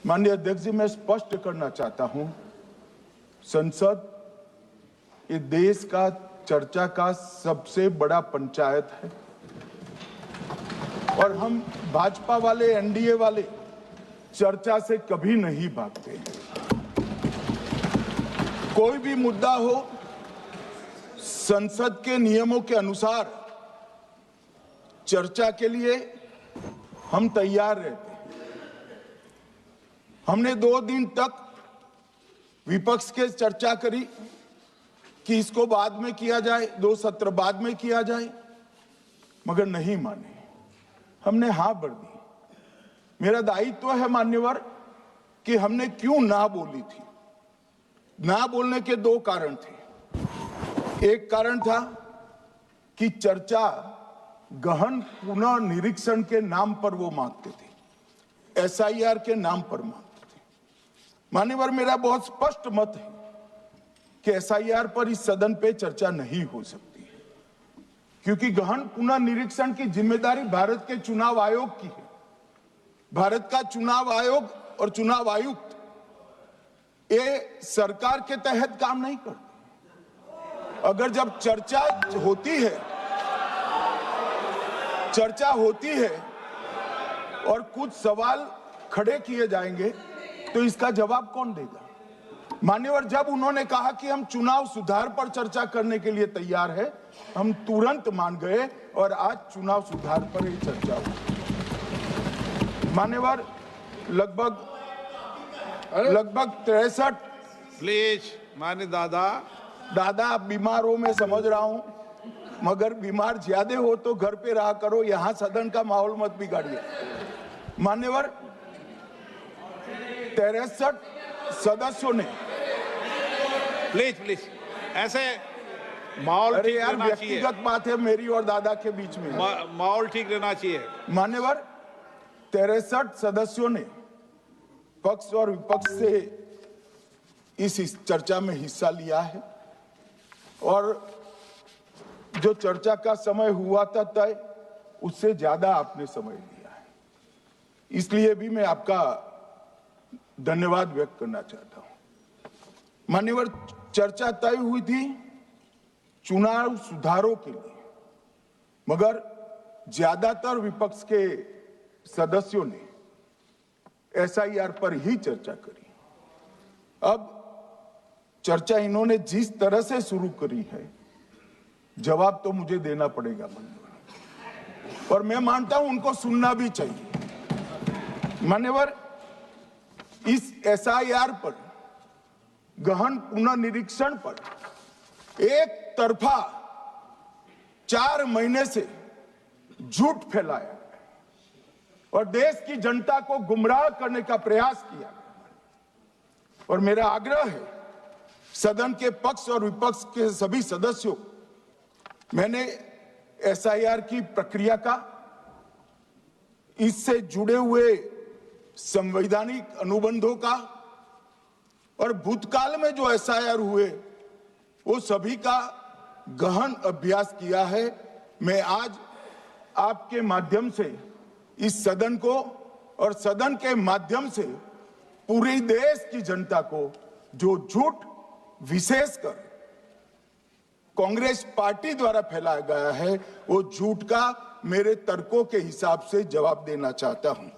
माननीय अध्यक्ष जी, मैं स्पष्ट करना चाहता हूं, संसद ये देश का चर्चा का सबसे बड़ा पंचायत है और हम भाजपा वाले, एनडीए वाले चर्चा से कभी नहीं भागते। कोई भी मुद्दा हो, संसद के नियमों के अनुसार चर्चा के लिए हम तैयार रहते हैं। हमने 2 दिन तक विपक्ष के चर्चा करी कि इसको बाद में किया जाए, 2 सत्र बाद में किया जाए, मगर नहीं माने। हमने हाँ भर दी। मेरा दायित्व है मान्यवर कि हमने क्यों ना बोली थी। ना बोलने के 2 कारण थे। एक कारण था कि चर्चा गहन पुनः निरीक्षण के नाम पर वो मांगते थे, एसआईआर के नाम पर मांगते थे। मान्यवर, मेरा बहुत स्पष्ट मत है कि एसआईआर पर इस सदन पे चर्चा नहीं हो सकती है, क्योंकि गहन पुनः निरीक्षण की जिम्मेदारी भारत के चुनाव आयोग की है। भारत का चुनाव आयोग और चुनाव आयुक्त ये सरकार के तहत काम नहीं करते। अगर जब चर्चा होती है और कुछ सवाल खड़े किए जाएंगे तो इसका जवाब कौन देगा? मान्यवर, जब उन्होंने कहा कि हम चुनाव सुधार पर चर्चा करने के लिए तैयार है, हम तुरंत मान गए और आज चुनाव सुधार पर ही चर्चा हुई। मान्यवर, लगभग 63 प्लीज मान्य दादा बीमार हो, मैं समझ रहा हूं, मगर बीमार ज्यादा हो तो घर पे रहा करो, यहां सदन का माहौल मत बिगाड़िए। मान्यवर, 63 सदस्यों ने प्लीज ऐसे माहौल ठीक रहना चाहिए। व्यक्तिगत बात है मेरी और दादा के बीच में, माहौल ठीक रहना चाहिए। मान्यवर, 63 सदस्यों ने पक्ष और विपक्ष से इस चर्चा में हिस्सा लिया है और जो चर्चा का समय हुआ था तय, उससे ज्यादा आपने समय लिया है। इसलिए भी मैं आपका धन्यवाद व्यक्त करना चाहता हूं। मान्यवर, चर्चा तय हुई थी चुनाव सुधारों के लिए, मगर ज्यादातर विपक्ष के सदस्यों ने एसआईआर पर ही चर्चा करी। अब चर्चा इन्होंने जिस तरह से शुरू करी है, जवाब तो मुझे देना पड़ेगा मान्यवर, और मैं मानता हूं उनको सुनना भी चाहिए। मान्यवर, इस एसआईआर पर, गहन पुनर्निरीक्षण पर एक तरफा 4 महीने से झूठ फैलाया और देश की जनता को गुमराह करने का प्रयास किया। और मेरा आग्रह है सदन के पक्ष और विपक्ष के सभी सदस्यों, मैंने एसआईआर की प्रक्रिया का, इससे जुड़े हुए संवैधानिक अनुबंधों का और भूतकाल में जो एसआईआर हुए वो सभी का गहन अभ्यास किया है। मैं आज आपके माध्यम से इस सदन को और सदन के माध्यम से पूरे देश की जनता को जो झूठ विशेषकर कांग्रेस पार्टी द्वारा फैलाया गया है, वो झूठ का मेरे तर्कों के हिसाब से जवाब देना चाहता हूं।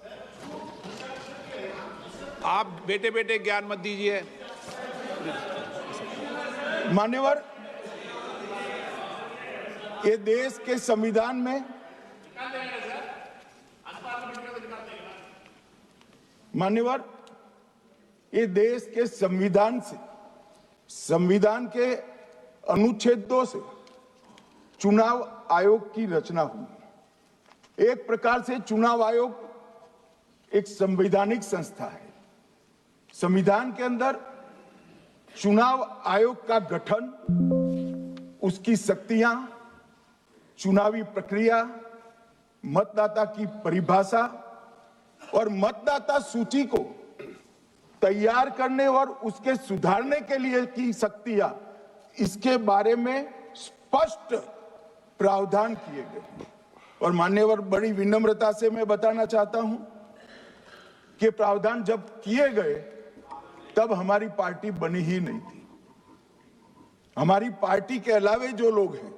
आप बेटे ज्ञान मत दीजिए। मान्यवर, ये देश के संविधान में, मान्यवर, ये देश के संविधान से, संविधान के अनुच्छेदों से चुनाव आयोग की रचना हुई। एक प्रकार से चुनाव आयोग एक संवैधानिक संस्था है। संविधान के अंदर चुनाव आयोग का गठन, उसकी शक्तियां, चुनावी प्रक्रिया, मतदाता की परिभाषा और मतदाता सूची को तैयार करने और उसके सुधारने के लिए की शक्तियां, इसके बारे में स्पष्ट प्रावधान किए गए। और मान्यवर, बड़ी विनम्रता से मैं बताना चाहता हूं के प्रावधान जब किए गए तब हमारी पार्टी बनी ही नहीं थी। हमारी पार्टी के अलावे जो लोग हैं,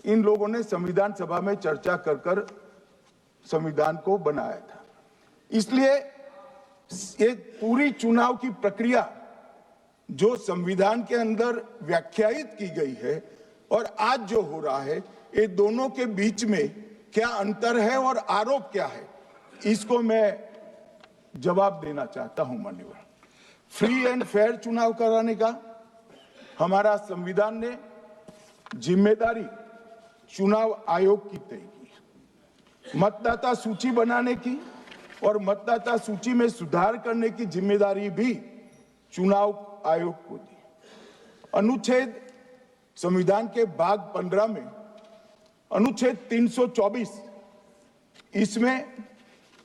इन लोगों ने संविधान सभा में चर्चा कर कर संविधान को बनाया था। इसलिए ये पूरी चुनाव की प्रक्रिया जो संविधान के अंदर व्याख्यायित की गई है और आज जो हो रहा है, ये दोनों के बीच में क्या अंतर है और आरोप क्या है, इसको मैं जवाब देना चाहता हूं। माननीय, फ्री एंड फेयर चुनाव कराने का हमारा संविधान ने जिम्मेदारी चुनाव आयोग की तय की। मतदाता सूची बनाने की और मतदाता सूची में सुधार करने की जिम्मेदारी भी चुनाव आयोग को दी। अनुच्छेद संविधान के भाग 15 में अनुच्छेद 324, इसमें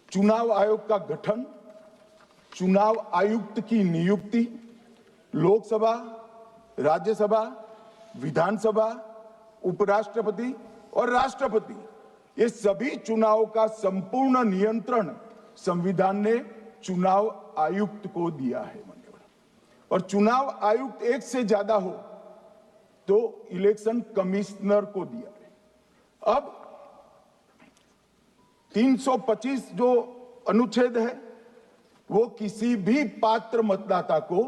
चुनाव आयोग का गठन, चुनाव आयुक्त की नियुक्ति, लोकसभा, राज्यसभा, विधानसभा, उपराष्ट्रपति और राष्ट्रपति, ये सभी चुनाव का संपूर्ण नियंत्रण संविधान ने चुनाव आयुक्त को दिया है। और चुनाव आयुक्त एक से ज्यादा हो तो इलेक्शन कमिश्नर को दिया है। अब 325 जो अनुच्छेद है वो किसी भी पात्र मतदाता को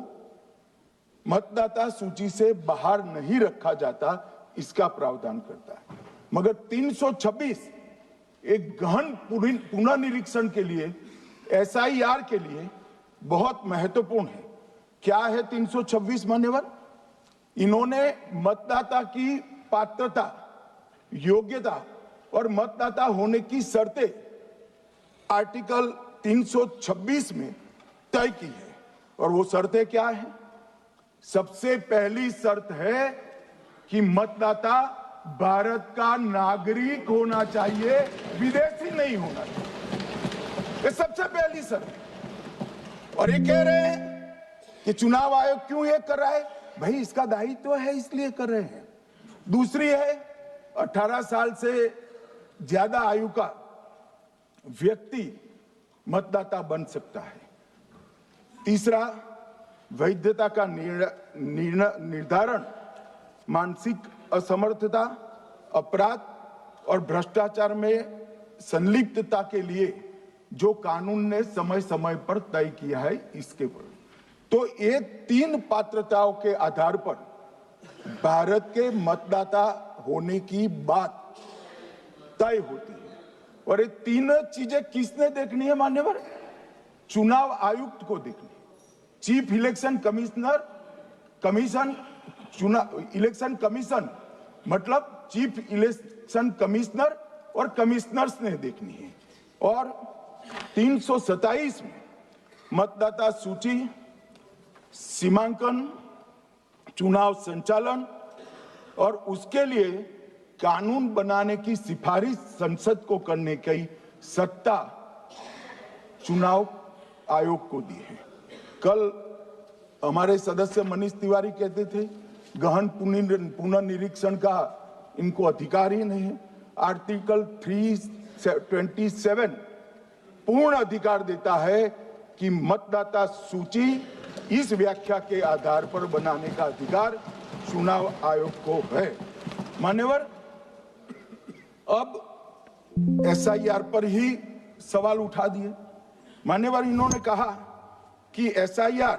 मतदाता सूची से बाहर नहीं रखा जाता, इसका प्रावधान करता है। मगर 326 एक गहन पुनर्निरीक्षण के लिए, एसआईआर के लिए बहुत महत्वपूर्ण है। क्या है 326? मान्यवर, इन्होंने मतदाता की पात्रता, योग्यता और मतदाता होने की शर्तें आर्टिकल 326 में तय की है। और वो शर्तें क्या है? सबसे पहली शर्त है कि मतदाता भारत का नागरिक होना चाहिए, विदेशी नहीं होना चाहिए। ये सबसे पहली शर्त है। और ये कह रहे हैं कि चुनाव आयोग क्यों ये कर रहा है? भाई, इसका दायित्व है इसलिए कर रहे हैं। दूसरी है 18 साल से ज्यादा आयु का व्यक्ति मतदाता बन सकता है। तीसरा, वैधता का निर्धारण मानसिक असमर्थता, अपराध और भ्रष्टाचार में संलिप्तता के लिए जो कानून ने समय समय पर तय किया है, इसके पर। तो ये 3 पात्रताओं के आधार पर भारत के मतदाता होने की बात तय होती है। और ये 3 चीजें किसने देखनी है मान्यवर? चुनाव आयुक्त को देखनी है। चीफ इलेक्शन इलेक्शन कमीशन मतलब चीफ इलेक्शन कमिश्नर और कमिश्नर्स ने देखनी है। और 327 में मतदाता सूची, सीमांकन, चुनाव संचालन और उसके लिए कानून बनाने की सिफारिश संसद को करने की सत्ता चुनाव आयोग को दी है। कल हमारे सदस्य मनीष तिवारी कहते थे गहन पुनर्निरीक्षण का इनको अधिकार ही नहीं है। आर्टिकल 327 पूर्ण अधिकार देता है कि मतदाता सूची इस व्याख्या के आधार पर बनाने का अधिकार चुनाव आयोग को है। मान्यवर, अब एसआईआर पर ही सवाल उठा दिए। मान्यवर, इन्होंने कहा कि एसआईआर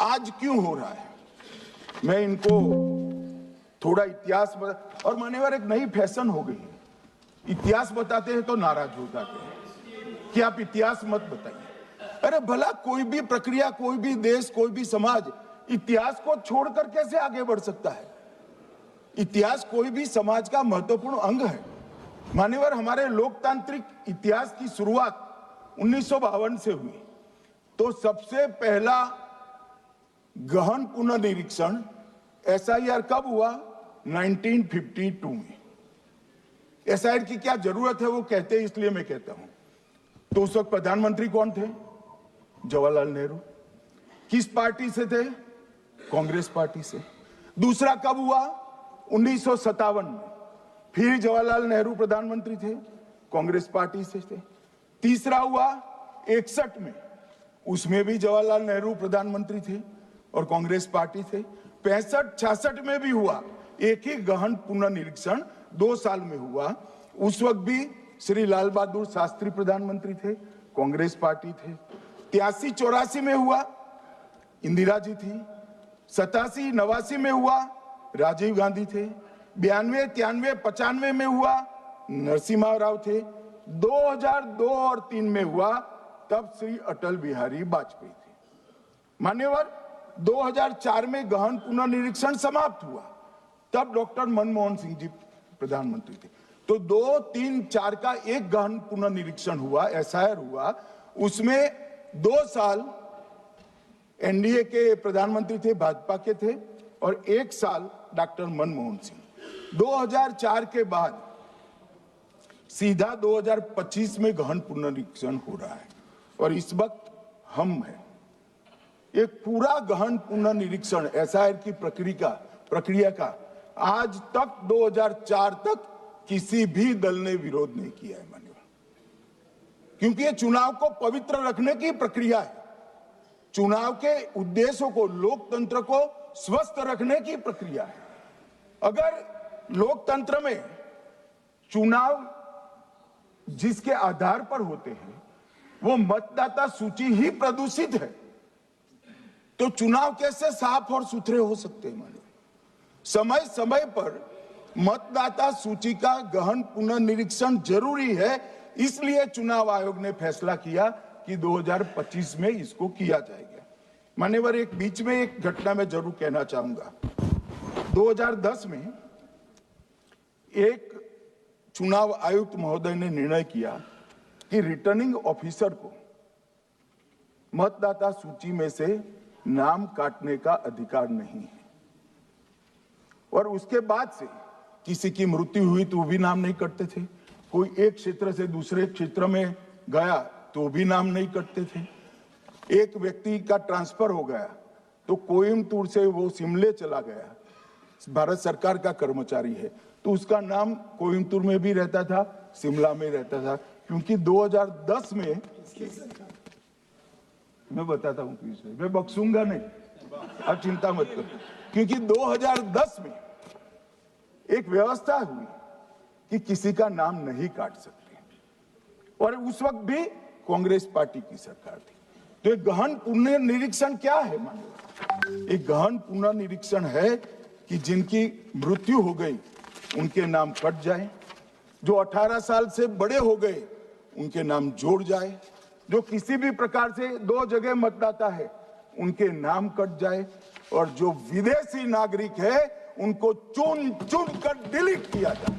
आज क्यों हो रहा है। मैं इनको थोड़ा इतिहास और मान्यवर, एक नई फैशन हो गई है, इतिहास बताते हैं तो नाराज हो जाते हैं कि आप इतिहास मत बताइए। अरे भला, कोई भी प्रक्रिया, कोई भी देश, कोई भी समाज इतिहास को छोड़कर कैसे आगे बढ़ सकता है? इतिहास कोई भी समाज का महत्वपूर्ण अंग है। मान्यवर, हमारे लोकतांत्रिक इतिहास की शुरुआत 1952 से हुई। तो सबसे पहला गहन पुनर्निरीक्षण एसआईआर कब हुआ? 1952 में। एसआईआर की क्या जरूरत है वो कहते हैं, इसलिए मैं कहता हूं। तो उस वक्त प्रधानमंत्री कौन थे? जवाहरलाल नेहरू। किस पार्टी से थे? कांग्रेस पार्टी से। दूसरा कब हुआ? 1957 में। फिर जवाहरलाल नेहरू प्रधानमंत्री थे, कांग्रेस पार्टी से थे। तीसरा हुआ 61 में, उसमें भी जवाहरलाल नेहरू प्रधानमंत्री थे और कांग्रेस पार्टी थे। 65-66 में भी हुआ, एक ही गहन पुनर्निरीक्षण 2 साल में हुआ। उस वक्त भी श्री लाल बहादुर शास्त्री प्रधानमंत्री थे, कांग्रेस पार्टी थे। 83-84 में हुआ, इंदिरा जी थी। 87-89 में हुआ, राजीव गांधी थे। 92-93-95 में हुआ, नरसिम्हा राव थे। 2002 और 3 में हुआ, तब श्री अटल बिहारी वाजपेयी थे। मान्यवर, 2004 में गहन पुनर्निरीक्षण समाप्त हुआ, तब डॉक्टर मनमोहन सिंह जी प्रधानमंत्री थे। तो 2, 3, 4 का एक गहन पुनर्निरीक्षण हुआ, एसआईआर हुआ। उसमें 2 साल एनडीए के प्रधानमंत्री थे, भाजपा के थे, और 1 साल डॉक्टर मनमोहन सिंह। 2004 के बाद सीधा 2025 में गहन पुनर्निरीक्षण हो रहा है, और इस वक्त हम हैं। एक पूरा गहन पुनर्निरीक्षण एसआईआर की प्रक्रिया का आज तक 2004 तक किसी भी दल ने विरोध नहीं किया है माननीय, क्योंकि ये चुनाव को पवित्र रखने की प्रक्रिया है। चुनाव के उद्देश्यों को, लोकतंत्र को स्वस्थ रखने की प्रक्रिया है। अगर लोकतंत्र में चुनाव जिसके आधार पर होते हैं वो मतदाता सूची ही प्रदूषित है, तो चुनाव कैसे साफ और सुथरे हो सकते हैं? मानिए, समय समय पर मतदाता सूची का गहन पुनर्निरीक्षण जरूरी है। इसलिए चुनाव आयोग ने फैसला किया कि 2025 में इसको किया जाएगा। मान्यवर, एक बीच में एक घटना में जरूर कहना चाहूंगा। 2010 में एक चुनाव आयुक्त महोदय ने निर्णय किया कि रिटर्निंग ऑफिसर को मतदाता सूची में से नाम काटने का अधिकार नहीं है, और उसके बाद से किसी की मृत्यु हुई तो भी नाम नहीं कटते थे, कोई एक क्षेत्र से दूसरे क्षेत्र में गया तो भी नाम नहीं कटते थे। एक व्यक्ति का ट्रांसफर हो गया तो कोयम्बटूर से वो शिमले चला गया, भारत सरकार का कर्मचारी है, तो उसका नाम कोयम्बटूर में भी रहता था, शिमला में रहता था, क्योंकि 2010 में, मैं बताता हूं पीछे, मैं बख्सूंगा नहीं, आप चिंता मत करो, क्योंकि 2010 में एक व्यवस्था हुई कि किसी का नाम नहीं काट सकते, और उस वक्त भी कांग्रेस पार्टी की सरकार थी। तो एक गहन पुनर्निरीक्षण क्या है? मानिए, एक गहन पुनर्निरीक्षण है कि जिनकी मृत्यु हो गई उनके नाम कट जाए, जो 18 साल से बड़े हो गए उनके नाम जोड़ जाए, जो किसी भी प्रकार से 2 जगह मतदाता है उनके नाम कट जाए, और जो विदेशी नागरिक है उनको चुन चुन कर डिलीट किया जाए।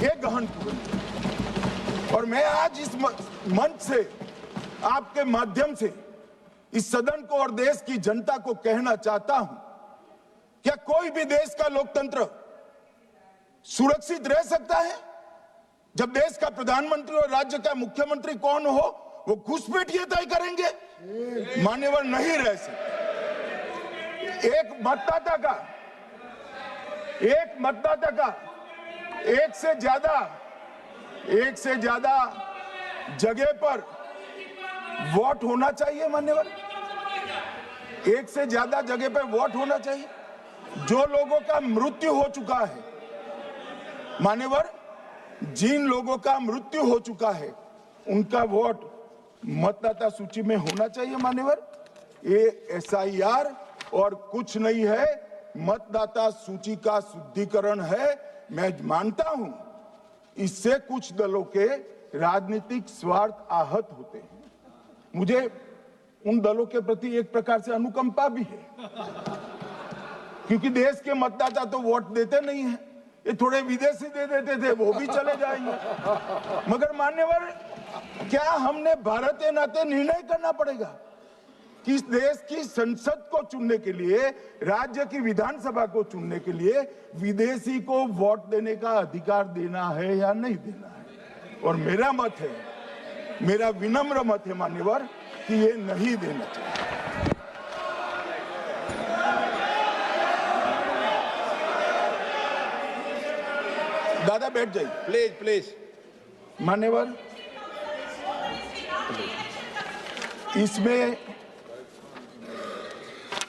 ये गहन पुनर्निरीक्षण। और मैं आज इस मंच से, आपके माध्यम से इस सदन को और देश की जनता को कहना चाहता हूं, क्या कोई भी देश का लोकतंत्र सुरक्षित रह सकता है जब देश का प्रधानमंत्री और राज्य का मुख्यमंत्री कौन हो वो घुसपैठ ये तय करेंगे? मान्यवर, नहीं रह सकते। एक मतदाता का एक से ज्यादा जगह पर वोट होना चाहिए। मान्यवर, एक से ज्यादा जगह पर वोट होना चाहिए। जो लोगों का मृत्यु हो चुका है, मान्यवर, जिन लोगों का मृत्यु हो चुका है उनका वोट मतदाता सूची में होना चाहिए। मान्यवर, ये एसआईआर और कुछ नहीं है, मतदाता सूची का शुद्धिकरण है। मैं मानता हूं इससे कुछ दलों के राजनीतिक स्वार्थ आहत होते हैं। मुझे उन दलों के प्रति एक प्रकार से अनुकंपा भी है, क्योंकि देश के मतदाता तो वोट देते नहीं हैं। ये थोड़े विदेशी दे देते थे, वो भी चले जाएंगे। मगर मान्यवर, क्या हमने भारत के नाते निर्णय करना पड़ेगा कि इस देश की संसद को चुनने के लिए, राज्य की विधानसभा को चुनने के लिए विदेशी को वोट देने का अधिकार देना है या नहीं देना है? और मेरा मत है, मेरा विनम्र मत है मान्यवर, कि ये नहीं देना चाहिए। दादा बैठ जाइए प्लीज प्लीज। मान्यवर,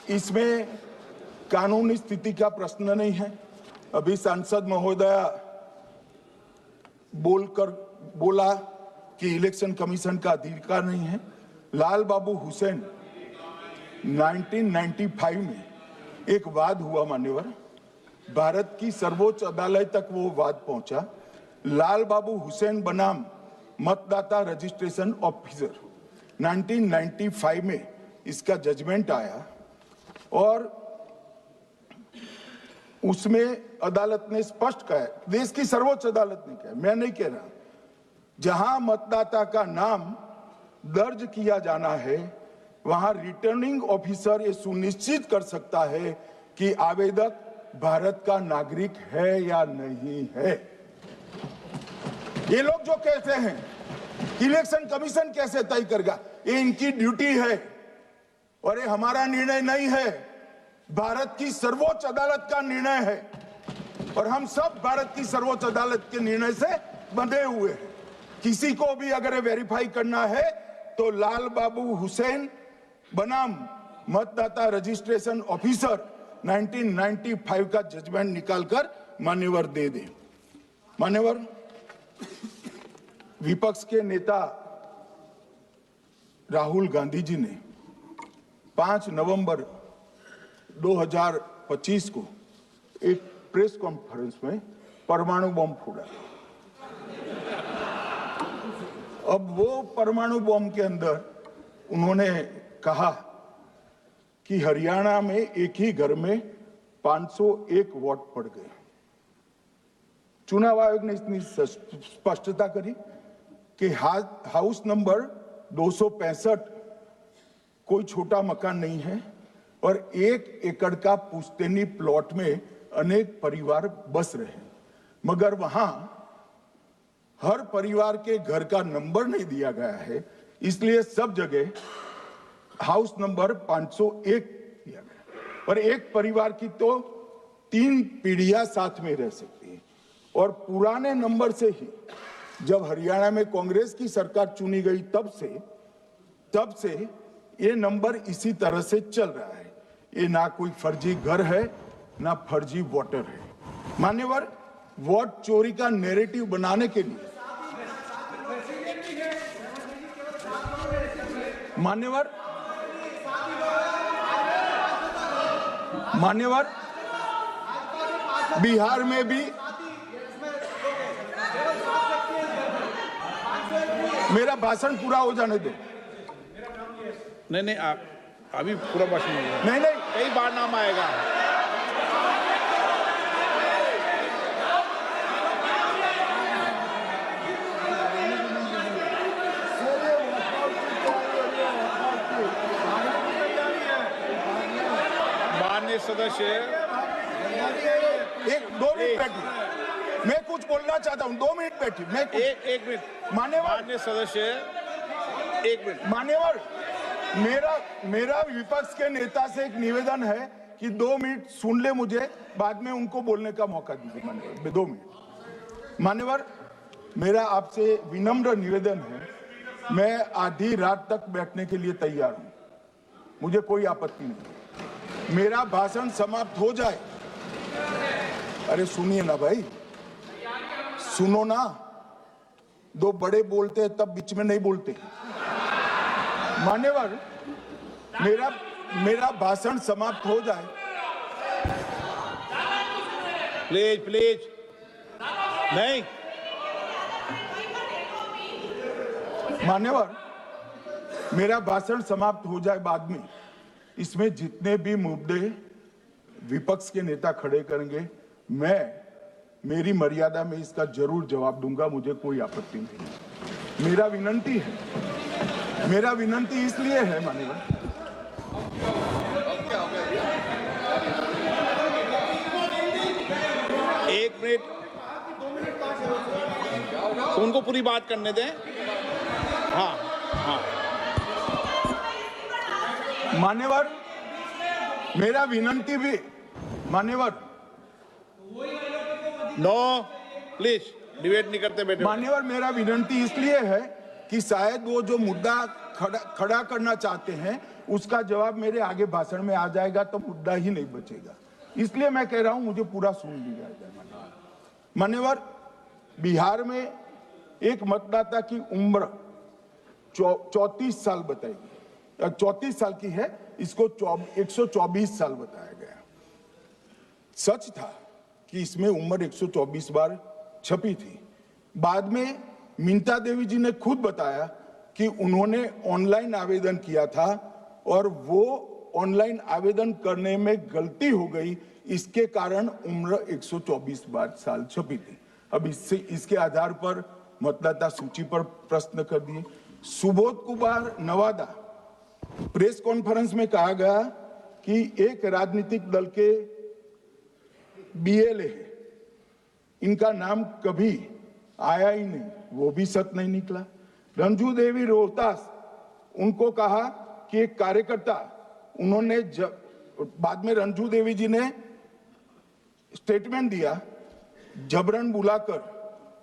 इसमें कानूनी स्थिति का प्रश्न नहीं है। अभी सांसद महोदया बोला कि इलेक्शन कमीशन का अधिकार नहीं है। लाल बाबू हुसैन 1995 में एक वाद हुआ मान्यवर, भारत की सर्वोच्च अदालत तक वो वाद पहुंचा। लाल बाबू हुसैन बनाम मतदाता रजिस्ट्रेशन ऑफिसर 1995 में इसका जजमेंट आया और उसमें अदालत ने स्पष्ट कहा, देश की सर्वोच्च अदालत ने कहा, मैं नहीं कह रहा, जहां मतदाता का नाम दर्ज किया जाना है वहां रिटर्निंग ऑफिसर ये सुनिश्चित कर सकता है कि आवेदक भारत का नागरिक है या नहीं है। ये लोग जो कहते हैं इलेक्शन कमीशन कैसे तय करेगा, ये इनकी ड्यूटी है और ये हमारा निर्णय नहीं है, भारत की सर्वोच्च अदालत का निर्णय है और हम सब भारत की सर्वोच्च अदालत के निर्णय से बंधे हुए हैं। किसी को भी अगर वेरीफाई करना है तो लाल बाबू हुसैन बनाम मतदाता रजिस्ट्रेशन ऑफिसर 1995 का जजमेंट निकालकर मान्यवर दे दे। मान्यवर, विपक्ष के नेता राहुल गांधी जी ने 5 नवंबर 2025 को एक प्रेस कॉन्फ्रेंस में परमाणु बम फोड़ा। अब वो परमाणु बम के अंदर उन्होंने कहा कि हरियाणा में एक ही घर में 501 वोट पड़ गए। चुनाव आयोग ने इतनी स्पष्टता करी कि हाउस नंबर 265 कोई छोटा मकान नहीं है और 1 एकड़ का पुश्तैनी प्लॉट में अनेक परिवार बस रहे हैं, मगर वहां हर परिवार के घर का नंबर नहीं दिया गया है, इसलिए सब जगह हाउस नंबर 501 दिया गया और एक परिवार की तो 3 पीढ़ियां साथ में रह सकती है। और पुराने नंबर से ही जब हरियाणा में कांग्रेस की सरकार चुनी गई तब से ये नंबर इसी तरह से चल रहा है। ये ना कोई फर्जी घर है ना फर्जी वोटर है। मान्यवर, वोट चोरी का नैरेटिव बनाने के लिए मान्यवर बिहार में भी मेरा भाषण पूरा हो जाने दो। नहीं, आप अभी पूरा भाषण नहीं, कई बार नाम आएगा। माननीय सदस्य, 2 मिनट बैठिए, मैं कुछ बोलना चाहता हूं। 2 मिनट बैठिए, मैं एक मिनट। मान्यवर, माननीय सदस्य 1 मिनट। मान्यवर, मेरा विपक्ष के नेता से एक निवेदन है कि 2 मिनट सुन ले मुझे, बाद में उनको बोलने का मौका दीजिए। मान्यवर, 2 मिनट। मान्यवर, मेरा आपसे विनम्र निवेदन है, मैं आधी रात तक बैठने के लिए तैयार हूं, मुझे कोई आपत्ति नहीं। मेरा भाषण समाप्त हो जाए, अरे सुनिए ना भाई, सुनो ना, 2 बड़े बोलते हैं तब बीच में नहीं बोलते। मान्यवर, मेरा भाषण समाप्त हो जाए। प्लीज नहीं। मान्यवर, मेरा भाषण समाप्त हो जाए, बाद में इसमें जितने भी मुद्दे विपक्ष के नेता खड़े करेंगे, मेरी मर्यादा में इसका जरूर जवाब दूंगा, मुझे कोई आपत्ति नहीं। मेरा विनंती इसलिए है मान्यवर, एक मिनट, उनको पूरी बात करने दें। हाँ। मान्यवर, मेरा विनंती भी, मान्यवर, नो प्लीज डिबेट नहीं करते बैठे। मान्यवर, मेरा विनंती इसलिए है कि शायद वो जो मुद्दा खड़ा करना चाहते हैं उसका जवाब मेरे आगे भाषण में आ जाएगा तो मुद्दा ही नहीं बचेगा। इसलिए मैं कह रहा हूं मुझे पूरा सुन लिया जाए। मान्यवर, बिहार में एक मतदाता की उम्र 34 साल बताई गई, 34 साल की है, इसको 124 साल बताया गया। सच था कि इसमें उम्र 124 बार छपी थी। बाद में मिंता देवी जी ने खुद बताया कि उन्होंने ऑनलाइन आवेदन किया था और वो ऑनलाइन आवेदन करने में गलती हो गई, इसके कारण उम्र 124 बार साल छपी थी। अब इसके आधार पर मतदाता सूची पर प्रश्न कर दिए। सुबोध कुमार नवादा, प्रेस कॉन्फ्रेंस में कहा गया कि एक राजनीतिक दल के बीएलए है, इनका नाम कभी आया ही नहीं, वो भी सच नहीं निकला। रंजू देवी रोहतास, उनको कहा कि एक कार्यकर्ता, उन्होंने बाद में रंजू देवी जी ने स्टेटमेंट दिया, जबरन बुलाकर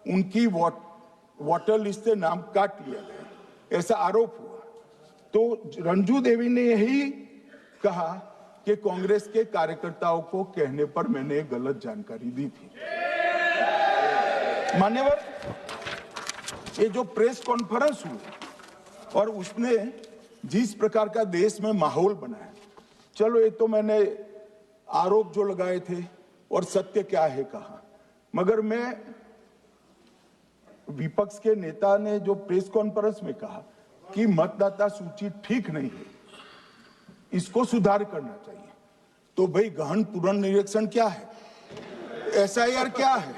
उनकी वोटर लिस्ट से नाम काट लिया गया, ऐसा आरोप हुआ। तो रंजू देवी ने यही कहा कि कांग्रेस के कार्यकर्ताओं को कहने पर मैंने गलत जानकारी दी थी। मान्यवर, ये जो प्रेस कॉन्फ्रेंस हुई और उसने जिस प्रकार का देश में माहौल बनाया, चलो ये तो मैंने आरोप जो लगाए थे और सत्य क्या है कहा, मगर मैं विपक्ष के नेता ने जो प्रेस कॉन्फ्रेंस में कहा कि मतदाता सूची ठीक नहीं है, इसको सुधार करना चाहिए, तो भाई गहन पुनर्निरीक्षण क्या है, एसआईआर क्या है,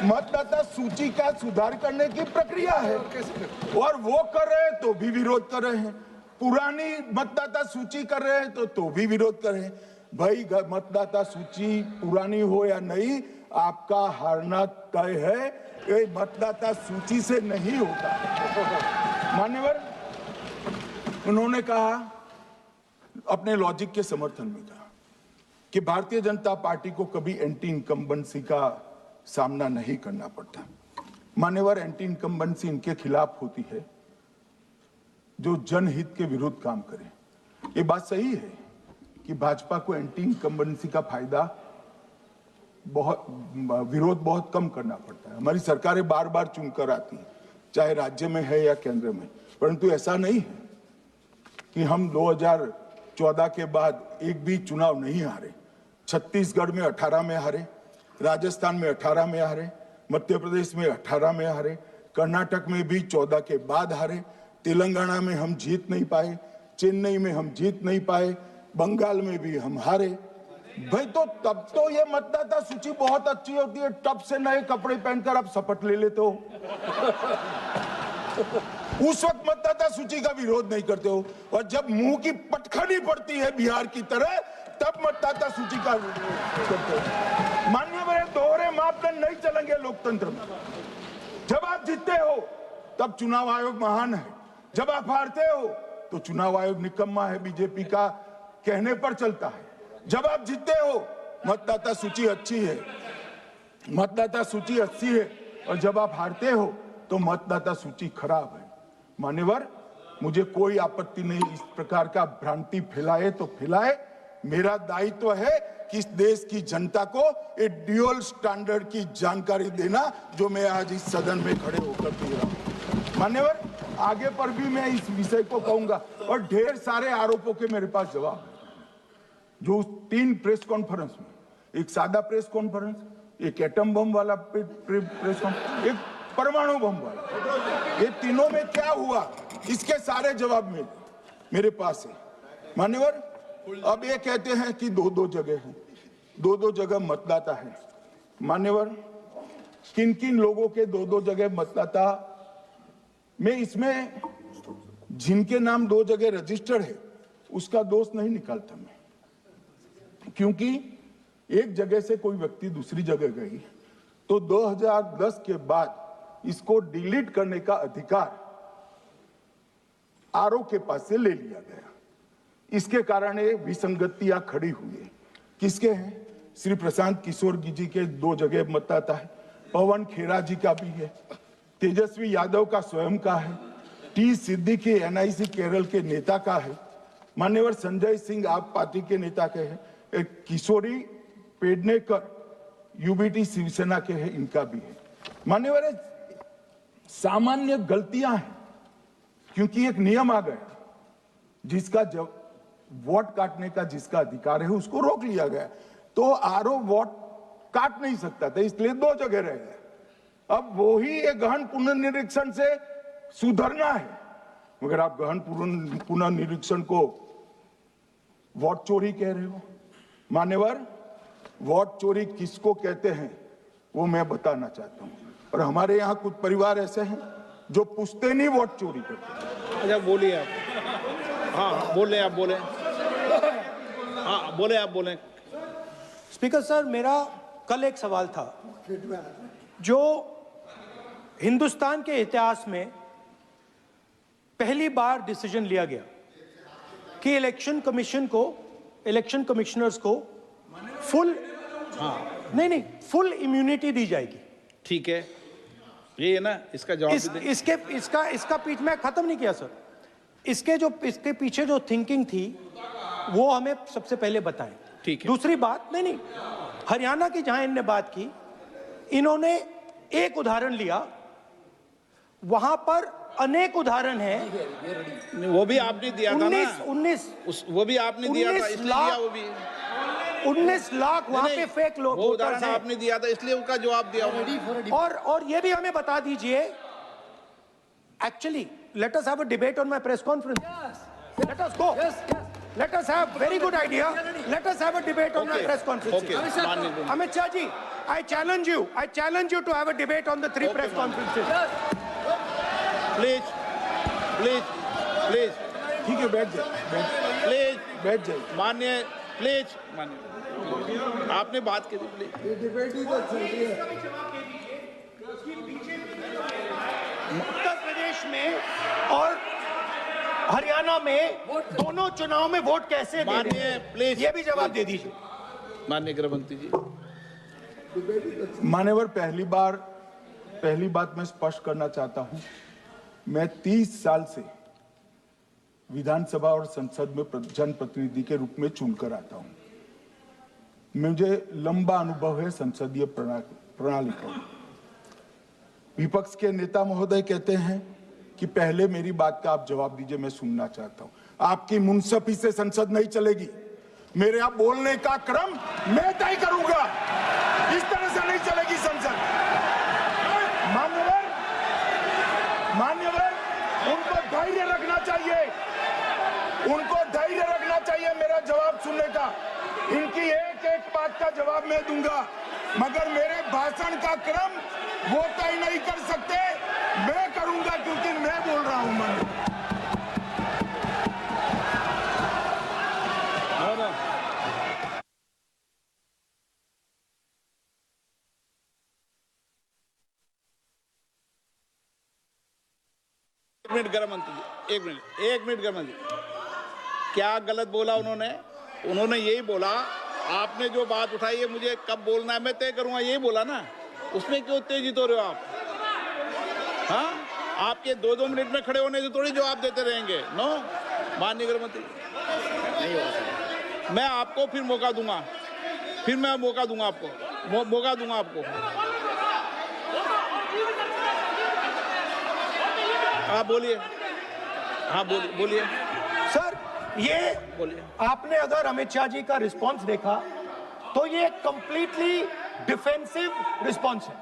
मतदाता सूची का सुधार करने की प्रक्रिया है, और वो कर रहे हैं तो भी विरोध कर रहे हैं, पुरानी मतदाता सूची कर रहे हैं तो भी विरोध कर रहे हैं। भाई मतदाता सूची पुरानी हो या नहीं, आपका हारना तय है, ये मतदाता सूची से नहीं होता। मान्यवर, उन्होंने कहा, अपने लॉजिक के समर्थन में कहा कि भारतीय जनता पार्टी को कभी एंटी इनकम्बेंसी का सामना नहीं करना पड़ता। मान्यवर, एंटी इनकम्बेंसी इनके खिलाफ होती है जो जनहित के विरुद्ध काम करे। ये बात सही है कि भाजपा को एंटी इनकम्बेंसी का फायदा विरोध बहुत कम करना पड़ता है। हमारी सरकारें बार बार चुनकर आती हैं, चाहे राज्य में है या केंद्र में, परंतु ऐसा नहीं है कि हम 2014 के बाद एक भी चुनाव नहीं हारे। छत्तीसगढ़ में 18 में हारे, राजस्थान में 18 में हारे, मध्य प्रदेश में 18 में हारे, कर्नाटक में भी 14 के बाद हारे, तेलंगाना में हम जीत नहीं पाए, चेन्नई में हम जीत नहीं पाए, बंगाल में भी हम हारे। भाई तो तब तो ये मतदाता सूची बहुत अच्छी होती है, तब से नए कपड़े पहनकर आप शपथ ले लेते हो। उस वक्त मतदाता सूची का विरोध नहीं करते हो, और जब मुंह की पटखनी पड़ती है बिहार की तरह, तब मतदाता सूची का विरोध करते हो। माननीय, दोहरे मापदंड नहीं चलेंगे लोकतंत्र में। जब आप जीतते हो तब चुनाव आयोग महान है, जब आप हारते हो तो चुनाव आयोग निकम्मा है, बीजेपी का कहने पर चलता है। जब आप जीतते हो मतदाता सूची अच्छी है, मतदाता सूची अच्छी है, और जब आप हारते हो तो मतदाता सूची खराब है। मान्यवर, मुझे कोई आपत्ति नहीं, इस प्रकार का भ्रांति फैलाए तो फैलाए, मेरा दायित्व है कि इस देश की जनता को एक ड्यूअल स्टैंडर्ड की जानकारी देना, जो मैं आज इस सदन में खड़े होकर दे रहा हूं। मान्यवर, आगे पर भी मैं इस विषय को कहूंगा, और ढेर सारे आरोपों के मेरे पास जवाब है। जो 3 प्रेस कॉन्फ्रेंस में, एक सादा प्रेस कॉन्फ्रेंस, एक एटम बम वाला प्रेस कॉन्फ्रेंस, एक परमाणु बम वाला, ये तीनों में क्या हुआ, इसके सारे जवाब मेरे पास है। मान्यवर, अब ये कहते हैं कि 2-2 जगह है, 2-2 जगह मतदाता है। मान्यवर, किन किन लोगों के 2-2 जगह मतदाता, मैं इसमें जिनके नाम 2 जगह रजिस्टर्ड है उसका दोष नहीं निकालता मैं, क्योंकि एक जगह से कोई व्यक्ति दूसरी जगह गई तो 2010 के बाद इसको डिलीट करने का अधिकार आरओ के पास से ले लिया गया। इसके कारण ये विसंगतियां खड़ी हुई है। किसके हैं? श्री प्रशांत किशोर जी के 2 जगह मतदाता है, पवन खेरा जी का भी है, तेजस्वी यादव का स्वयं का है, टी सिद्दीकी एनआईसी केरल के नेता का है, मान्यवर संजय सिंह आप पार्टी के नेता के हैं, एक किशोरी पेडनेकर यूबीटी शिवसेना के हैं, इनका भी है। मान्यवर सामान्य गलतियां हैं, क्योंकि एक नियम आ गया, जिसका जब वोट काटने का जिसका अधिकार है उसको रोक लिया गया, तो आरओ वोट काट नहीं सकता था, इसलिए 2 जगह रह गए। अब वो ही एक गहन पुनर्निरीक्षण से सुधरना है, मगर आप गहन पुनर्निरीक्षण को वोट चोरी कह रहे हो। मान्यवर, वोट चोरी किसको कहते हैं वो मैं बताना चाहता हूं, और हमारे यहां कुछ परिवार ऐसे हैं जो पूछते नहीं, वोट चोरी करते। अच्छा बोलिए आप। हाँ बोले आप, बोले। हाँ बोले आप, बोले। स्पीकर सर, मेरा कल एक सवाल था, जो हिंदुस्तान के इतिहास में पहली बार डिसीजन लिया गया कि इलेक्शन कमिश्नर्स को फुल फुल इम्यूनिटी दी जाएगी। ठीक है, ये है ना, इसका जवाब भी दें। इसका पीछे मैं खत्म नहीं किया सर। इसके पीछे जो थिंकिंग थी वो हमें सबसे पहले बताएं। ठीक है। दूसरी बात, नहीं, हरियाणा की जहां इन्होंने बात की, इन्होंने एक उदाहरण लिया, वहां पर अनेक उदाहरण हैं। वो भी आपने दिया था ना, 19 वो भी आपने दिया था, इसलिए दिया वो भी। 19 लाख वहां पे फेक लोग वो उदाहरण आपने दिया था, इसलिए उसका जवाब दिया। और ये भी हमें बता दीजिए, actually let us have a debate on my press conference. Let us go. Let us have very good idea. Let us have a debate on my press conference. Amit Shah ji, I challenge you to have a debate on the 3 press conferences. Please. ठीक है, बैठ जाइए, बैठ जाइए। मान्य, please मान्य, आपने बात की थी, प्लीज। उत्तर प्रदेश में और हरियाणा में दोनों चुनाव में वोट कैसे दे रहे हैं? प्लीज ये भी जवाब दे दीजिए। माननीय गृह मंत्री जी। मान्यवर, पहली बात मैं स्पष्ट करना चाहता हूं, मैं 30 साल से विधानसभा और संसद में जनप्रतिनिधि के रूप में चुनकर आता हूं। मुझे लंबा अनुभव है संसदीय प्रणाली का। विपक्ष के नेता महोदय कहते हैं कि पहले मेरी बात का आप जवाब दीजिए, मैं सुनना चाहता हूं। आपकी मुनसफी से संसद नहीं चलेगी, मेरे आप बोलने का क्रम मैं तय करूंगा, इस तरह से नहीं चलेगी संसद। मान्यवर, उनको धैर्य रखना चाहिए, मेरा जवाब सुनने का। इनकी एक बात का जवाब मैं दूंगा, मगर मेरे भाषण का क्रम वो तय नहीं कर सकते, मैं करूंगा, क्योंकि मैं बोल रहा हूं। एक मिनट गृह मंत्री जी, एक मिनट गृह मंत्री, क्या गलत बोला उन्होंने यही बोला, आपने जो बात उठाई है मुझे कब बोलना है मैं तय करूंगा, यही बोला ना, उसमें क्यों उत्तेजित हो रहे हो आप? हाँ, आपके 2-2 मिनट में खड़े होने से थोड़ी जवाब देते रहेंगे। नो, माननीय गृह मंत्री, नहीं होगा। मैं आपको फिर मौका दूंगा, आपको। हाँ बोलिए, बोलिए सर। ये बोलिए। आपने अगर अमित शाह जी का रिस्पांस देखा तो ये कंप्लीटली डिफेंसिव रिस्पांस है,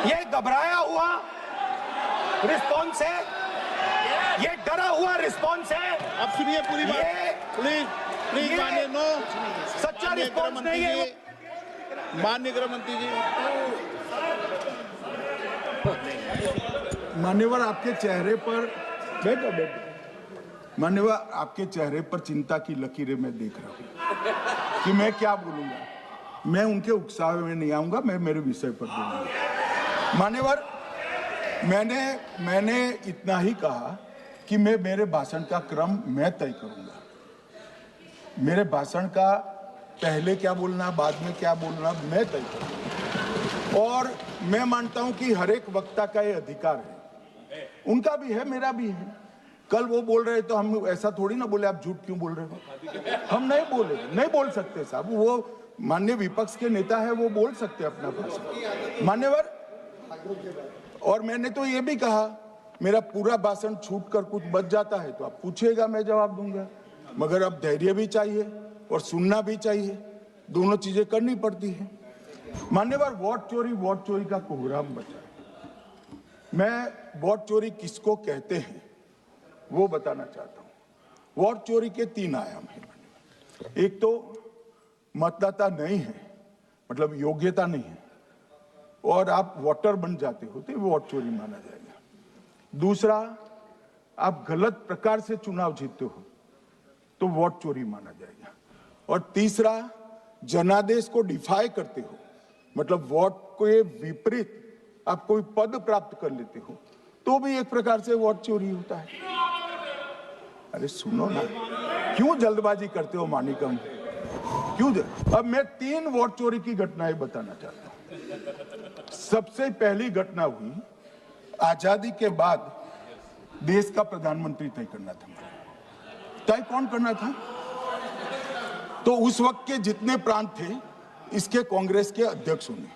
ये घबराया हुआ रिस्पांस है, ये डरा हुआ रिस्पांस है। अब सुनिए पूरी बात, प्लीज माननीय, नो, सच्चा रिस्पांस नहीं है। माननीय गृह मंत्री जी, मान्यवर, आपके चेहरे पर बैठो। मान्यवर, आपके चेहरे पर चिंता की लकीरें मैं देख रहा हूं कि मैं क्या बोलूंगा। मैं उनके उकसावे में नहीं आऊंगा, मैं मेरे विषय पर बोलूंगा। मान्यवर, मैंने इतना ही कहा कि मैं मेरे भाषण का क्रम मैं तय करूंगा। मेरे भाषण का पहले क्या बोलना, बाद में क्या बोलना, मैं तय करूंगा। और मैं मानता हूं कि हर एक वक्ता का ये अधिकार है उनका भी है, मेरा भी है। कल वो बोल रहे तो हम ऐसा थोड़ी ना बोले आप झूठ क्यों बोल रहे हो, हम नहीं बोले, नहीं बोल सकते साहब। वो माननीय विपक्ष के नेता है, वो बोल सकते अपना भाषण मान्यवर। और मैंने तो ये भी कहा मेरा पूरा भाषण छूट कर कुछ बच जाता है तो आप पूछिएगा, मैं जवाब दूंगा। मगर अब धैर्य भी चाहिए और सुनना भी चाहिए, दोनों चीजें करनी पड़ती है। मान्यवर, वोट चोरी का कोहराम बचा। मैं वोट चोरी किसको कहते हैं वो बताना चाहता हूं। वोट चोरी के 3 आयाम हैं। एक तो मतदाता नहीं है, मतलब योग्यता नहीं है, और आप वोटर बन जाते हो तो वोट चोरी माना जाएगा। दूसरा, आप गलत प्रकार से चुनाव जीतते हो तो वोट चोरी माना जाएगा। और तीसरा, जनादेश को डिफाई करते हो, मतलब वोट के विपरीत आप कोई पद प्राप्त कर लेते हो तो भी एक प्रकार से वोट चोरी होता है। अरे सुनो ना, क्यों जल्दबाजी करते हो मानिकम, क्यों? अब मैं 3 वोट चोरी की घटनाएं बताना चाहता हूं। सबसे पहली घटना हुई आजादी के बाद देश का प्रधानमंत्री तय करना था। तय कौन करना था? तो उस वक्त के जितने प्रांत थे इसके कांग्रेस के अध्यक्षों ने,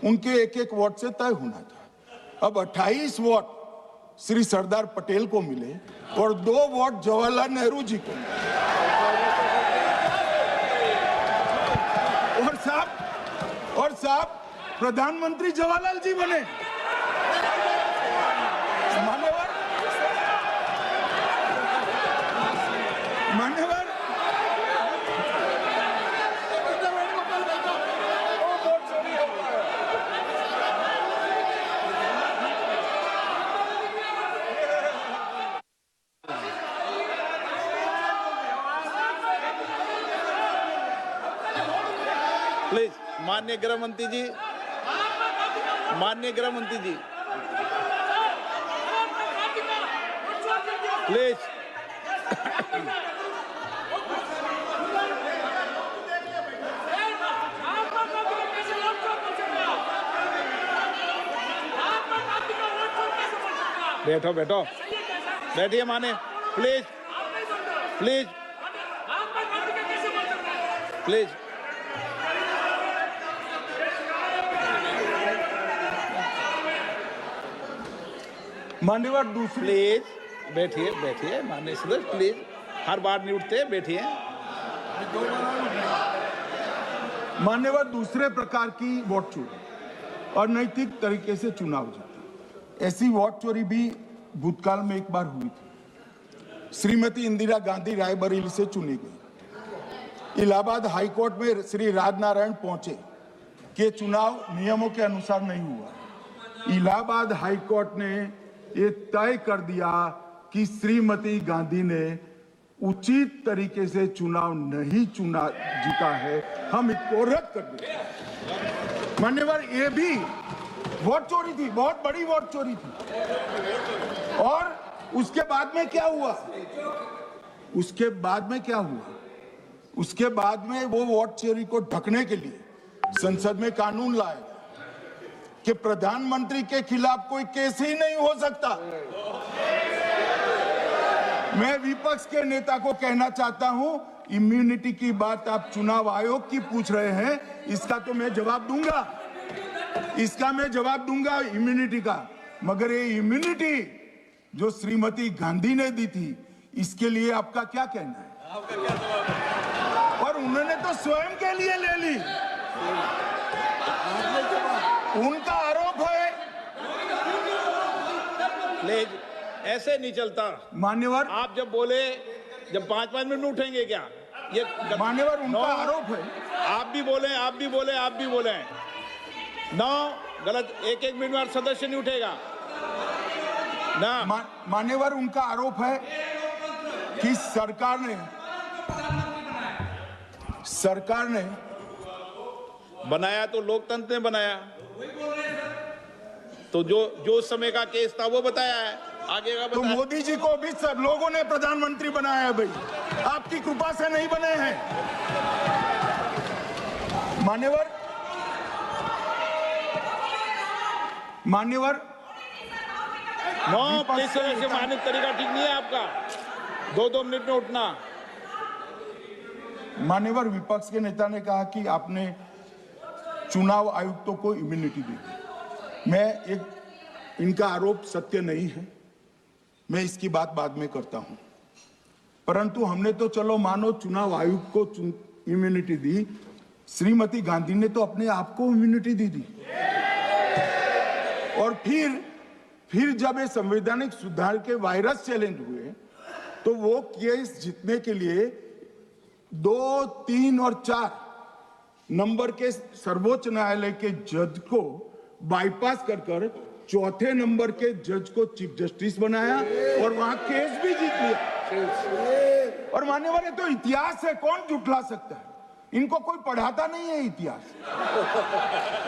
उनके एक वोट से तय होना था। अब 28 वोट श्री सरदार पटेल को मिले और 2 वोट जवाहरलाल नेहरू जी को मिले। और साहब प्रधानमंत्री जवाहरलाल जी बने। मान्यवर, प्लीज माननीय गृह मंत्री जी, माननीय गृह मंत्री जी, प्लीज। बैठो बैठो, बैठिए माने, प्लीज प्लीज प्लीज। मान्यवर, दूसरी, प्लीज बैठिए बैठिए माननीय सदस्य, प्लीज, हर बार नहीं उठते, बैठिए। मान्यवर, दूसरे प्रकार की वोट चोरी और नैतिक तरीके से चुनाव जीतना, ऐसी वोट चोरी भी भूतकाल में एक बार हुई थी। श्रीमती इंदिरा गांधी रायबरेली से चुनी गई। इलाहाबाद हाईकोर्ट में श्री राजनारायण पहुंचे कि चुनाव नियमों के अनुसार नहीं हुआ। इलाहाबाद हाईकोर्ट ने ये तय कर दिया कि श्रीमती गांधी ने उचित तरीके से चुनाव नहीं जीता है, हम इसको रद्द कर दें। मान्यवर, ये भी वोट चोरी थी, बहुत बड़ी वोट चोरी थी। और उसके बाद में क्या हुआ? उसके बाद में वो वोट चोरी को ढकने के लिए संसद में कानून लाया कि प्रधानमंत्री के खिलाफ कोई केस ही नहीं हो सकता। मैं विपक्ष के नेता को कहना चाहता हूं, इम्यूनिटी की बात आप चुनाव आयोग की पूछ रहे हैं, इसका तो मैं जवाब दूंगा, इम्यूनिटी का। मगर ये इम्यूनिटी जो श्रीमती गांधी ने दी थी, इसके लिए आपका क्या कहना है? और उन्होंने तो स्वयं के लिए ले ली। उनका आरोप है। प्लीज, ऐसे नहीं चलता मान्यवर, आप जब बोले, जब 5-5 मिनट उठेंगे क्या? ये मान्यवर, उनका आरोप है। आप भी बोले नौ गलत, 1-1 मिनट में सदस्य नहीं उठेगा ना। मान्यवर, उनका आरोप है कि सरकार ने बनाया तो लोकतंत्र ने बनाया, तो जो समय का केस था वो बताया है, आगे का तो बताया। मोदी जी को भी सब लोगों ने प्रधानमंत्री बनाया है भाई, आपकी कृपा से नहीं बने हैं। मान्यवर, नो विपक्ष प्लीज के सदस्य, नेता- माननीय तरीका ठीक नहीं है आपका, 2-2 मिनट में उठना। मान्यवर विपक्ष के नेता ने कहा कि आपने चुनाव आयुक्तों को इम्यूनिटी दी। इनका आरोप सत्य नहीं है, मैं इसकी बात बाद में करता हूं। परंतु हमने तो चलो मानो चुनाव आयुक्त को इम्यूनिटी दी, श्रीमती गांधी ने तो अपने आप को इम्यूनिटी दी। और फिर जब ये संवैधानिक सुधार के वायरस चैलेंज हुए तो वो केस जीतने के लिए 2, 3 और 4 नंबर के सर्वोच्च न्यायालय के जज को बाईपास कर चौथे नंबर के जज को चीफ जस्टिस बनाया और वहां केस भी जीत लिया। और मान्यवर ये तो इतिहास है, कौन झुठला सकता है? इनको कोई पढ़ाता नहीं है इतिहास,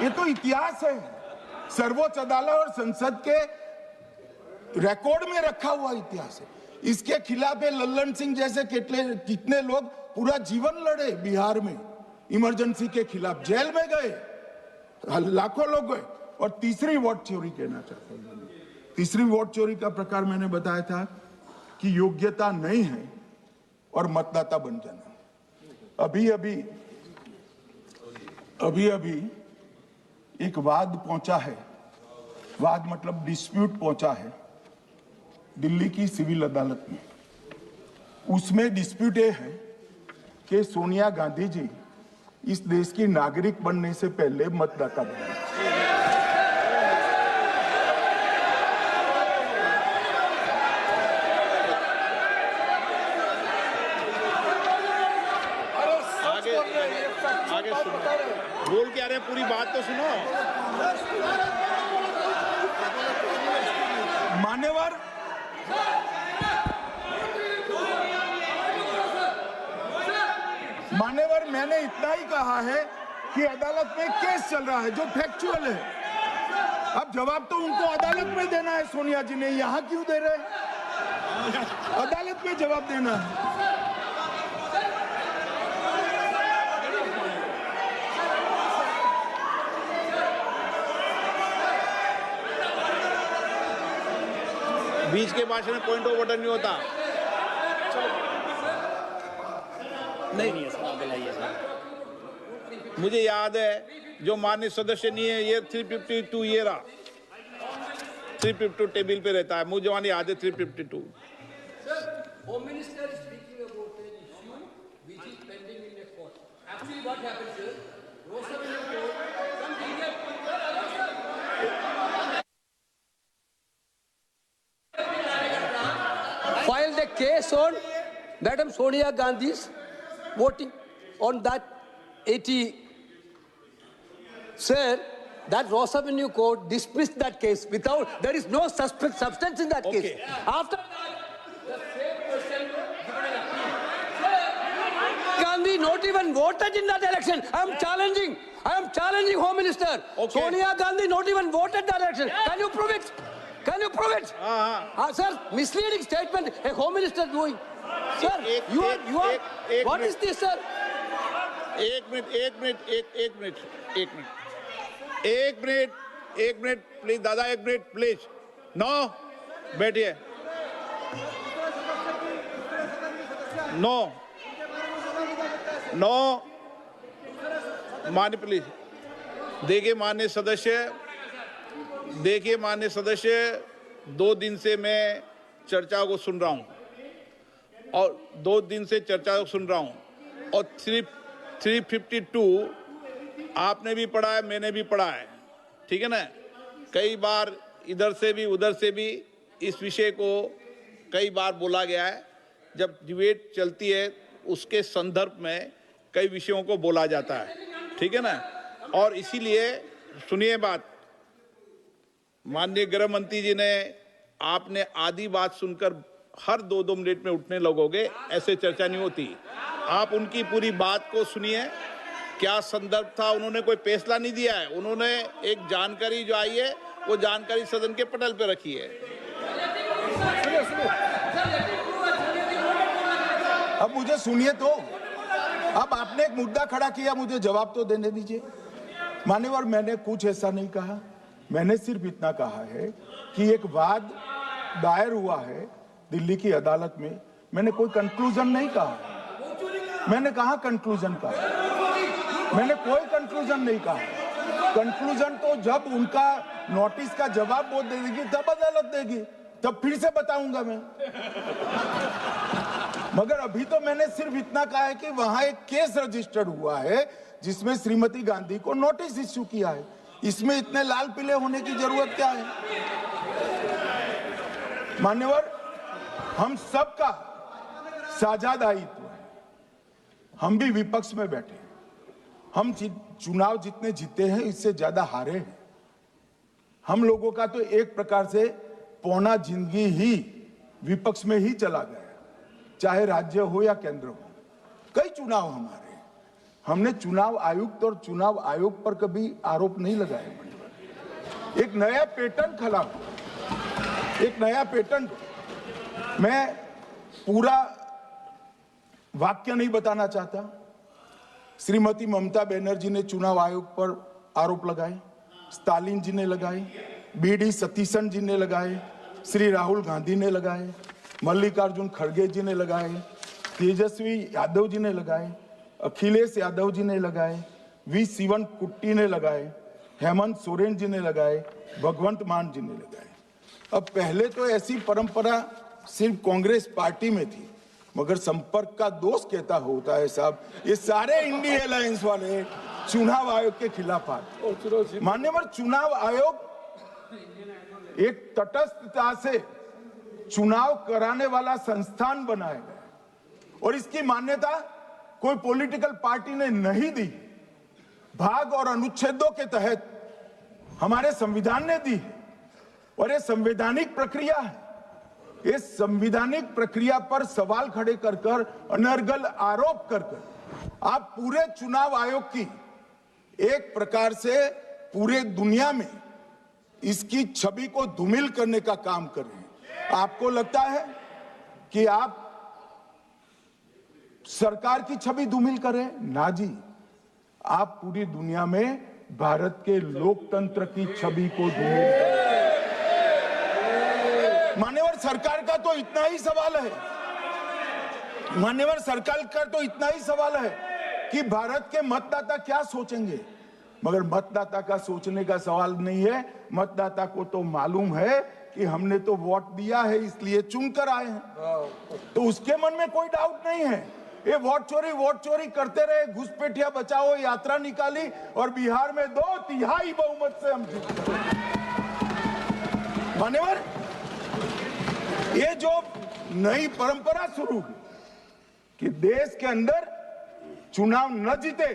ये तो इतिहास है, सर्वोच्च अदालत और संसद के रिकॉर्ड में रखा हुआ इतिहास है। इसके खिलाफ लल्लन सिंह जैसे कितने लोग पूरा जीवन लड़े बिहार में, इमरजेंसी के खिलाफ जेल में गए, लाखों लोग गए। और तीसरी वोट चोरी कहना चाहता हूं, तीसरी वोट चोरी का प्रकार मैंने बताया था कि योग्यता नहीं है और मतदाता बन जाना। अभी एक वाद पहुंचा है, वाद मतलब डिस्प्यूट पहुंचा है दिल्ली की सिविल अदालत में। उसमें डिस्प्यूट ये है कि सोनिया गांधी जी इस देश की नागरिक बनने से पहले मतदाता बने। आगे सुनो, बोल क्या रहे, पूरी बात तो सुनो। मान्यवर मैंने इतना ही कहा है कि अदालत में केस चल रहा है जो फैक्चुअल है। अब जवाब तो उनको अदालत में देना है, सोनिया जी ने यहां क्यों दे रहे हैं? अदालत में जवाब देना है। बीच के भाषण में पॉइंट ऑफ ऑर्डर नहीं होता। नहीं है सर, मुझे याद है जो माननीय सदस्य नहीं है, ये 352 ये रहा, 352 टेबल पे रहता है, मुझे वहां याद है 352। Home Minister is speaking about an issue which is pending in the court. Actually, what happened is, Rosabelli filed a case on Madam Sonia Gandhi's voting on that 80. Sir, that Ross Avenue Court dismissed that case without, there is no substance in that case. Okay. After that, the same person given an appeal. Gandhi not even voted in that election. I am challenging Home Minister. Okay. Sonia Gandhi not even voted that election. Can you prove it? Can you prove it? Sir, misleading statement a Home Minister doing. Sir, you are. What is this, sir? एक minute please दादा, एक minute please. No, बैठिए। No मान्य please देखिए मान्य सदस्य, 2 दिन से मैं चर्चा को सुन रहा हूं और 352 आपने भी पढ़ा है, मैंने भी पढ़ा है, ठीक है ना। कई बार इधर से भी उधर से भी इस विषय को कई बार बोला गया है। जब डिबेट चलती है उसके संदर्भ में कई विषयों को बोला जाता है, ठीक है ना। और इसीलिए सुनिए बात, माननीय गृह मंत्री जी ने, आपने आधी बात सुनकर हर 2-2 मिनट में उठने लगोगे, ऐसे चर्चा नहीं होती। आप उनकी पूरी बात को सुनिए, क्या संदर्भ था, उन्होंने कोई फैसला नहीं दिया है, उन्होंने एक जानकारी जो आई है वो जानकारी सदन के पटल पे रखी है। अब मुझे सुनिए तो, अब आपने एक मुद्दा खड़ा किया, मुझे जवाब तो देने दीजिए। मान्यवर मैंने कुछ ऐसा नहीं कहा, मैंने सिर्फ इतना कहा है कि एक वाद दायर हुआ है दिल्ली की अदालत में, मैंने कोई कंक्लूजन नहीं कहा। मैंने कहा कंक्लूजन का, मैंने कोई कंक्लूजन नहीं कहा। कंक्लूजन तो जब उनका नोटिस का जवाब वो दे देगी तब अदालत देगी, तब फिर से बताऊंगा मैं। मगर अभी तो मैंने सिर्फ इतना कहा है कि वहां एक केस रजिस्टर्ड हुआ है जिसमें श्रीमती गांधी को नोटिस इश्यू किया है। इसमें इतने लाल पीले होने की जरूरत क्या है? मान्यवर, हम सबका साझा दायित्व है। हम भी विपक्ष में बैठे, हम चुनाव जितने जीते हैं इससे ज्यादा हारे हैं। हम लोगों का तो एक प्रकार से पौना जिंदगी ही विपक्ष में ही चला गया, चाहे राज्य हो या केंद्र हो। कई चुनाव हमारे, हमने चुनाव आयुक्त और चुनाव आयोग पर कभी आरोप नहीं लगाए। एक नया पैटर्न खड़ा हुआ, एक नया पैटर्न। मैं पूरा वाक्य नहीं बताना चाहता। श्रीमती ममता बनर्जी ने चुनाव आयोग पर आरोप लगाए, स्टालिन जी ने लगाए, बीडी सतीशन जी ने लगाए, श्री राहुल गांधी ने लगाए, मल्लिकार्जुन खड़गे जी ने लगाए, तेजस्वी यादव जी ने लगाए, अखिलेश यादव जी ने लगाए, वी शिवन कुट्टी ने लगाए, हेमंत सोरेन जी ने लगाए, भगवंत मान जी ने लगाए। अब पहले तो ऐसी परंपरा सिर्फ कांग्रेस पार्टी में थी, मगर संपर्क का दोष कहता होता है साहब, ये सारे इंडिया अलायंस वाले चुनाव आयोग के खिलाफ आते। मान्यवर, चुनाव आयोग एक तटस्थता से चुनाव कराने वाला संस्थान बनाया गया और इसकी मान्यता कोई पॉलिटिकल पार्टी ने नहीं दी। भाग और अनुच्छेदों के तहत हमारे संविधान ने दी है और ये संवैधानिक प्रक्रिया है। इस संवैधानिक प्रक्रिया पर सवाल खड़े कर कर, अनर्गल आरोप कर कर आप पूरे चुनाव आयोग की एक प्रकार से पूरे दुनिया में इसकी छवि को धूमिल करने का काम कर रहे हैं। आपको लगता है कि आप सरकार की छवि धूमिल करें? ना जी, आप पूरी दुनिया में भारत के लोकतंत्र की छवि को धूमिल करें। मान्यवर, सरकार का तो इतना ही सवाल है, मान्यवर सरकार का तो इतना ही सवाल है कि भारत के मतदाता क्या सोचेंगे। मगर मतदाता का सोचने का सवाल नहीं है। मतदाता को तो मालूम है कि हमने तो वोट दिया है इसलिए चुनकर आए हैं, तो उसके मन में कोई डाउट नहीं है। ये वोट चोरी करते रहे, घुसपैठिया बचाओ यात्रा निकाली और बिहार में 2/3 बहुमत से हम जीते। मान्यवर, ये जो नई परंपरा शुरू हुई कि देश के अंदर चुनाव न जीते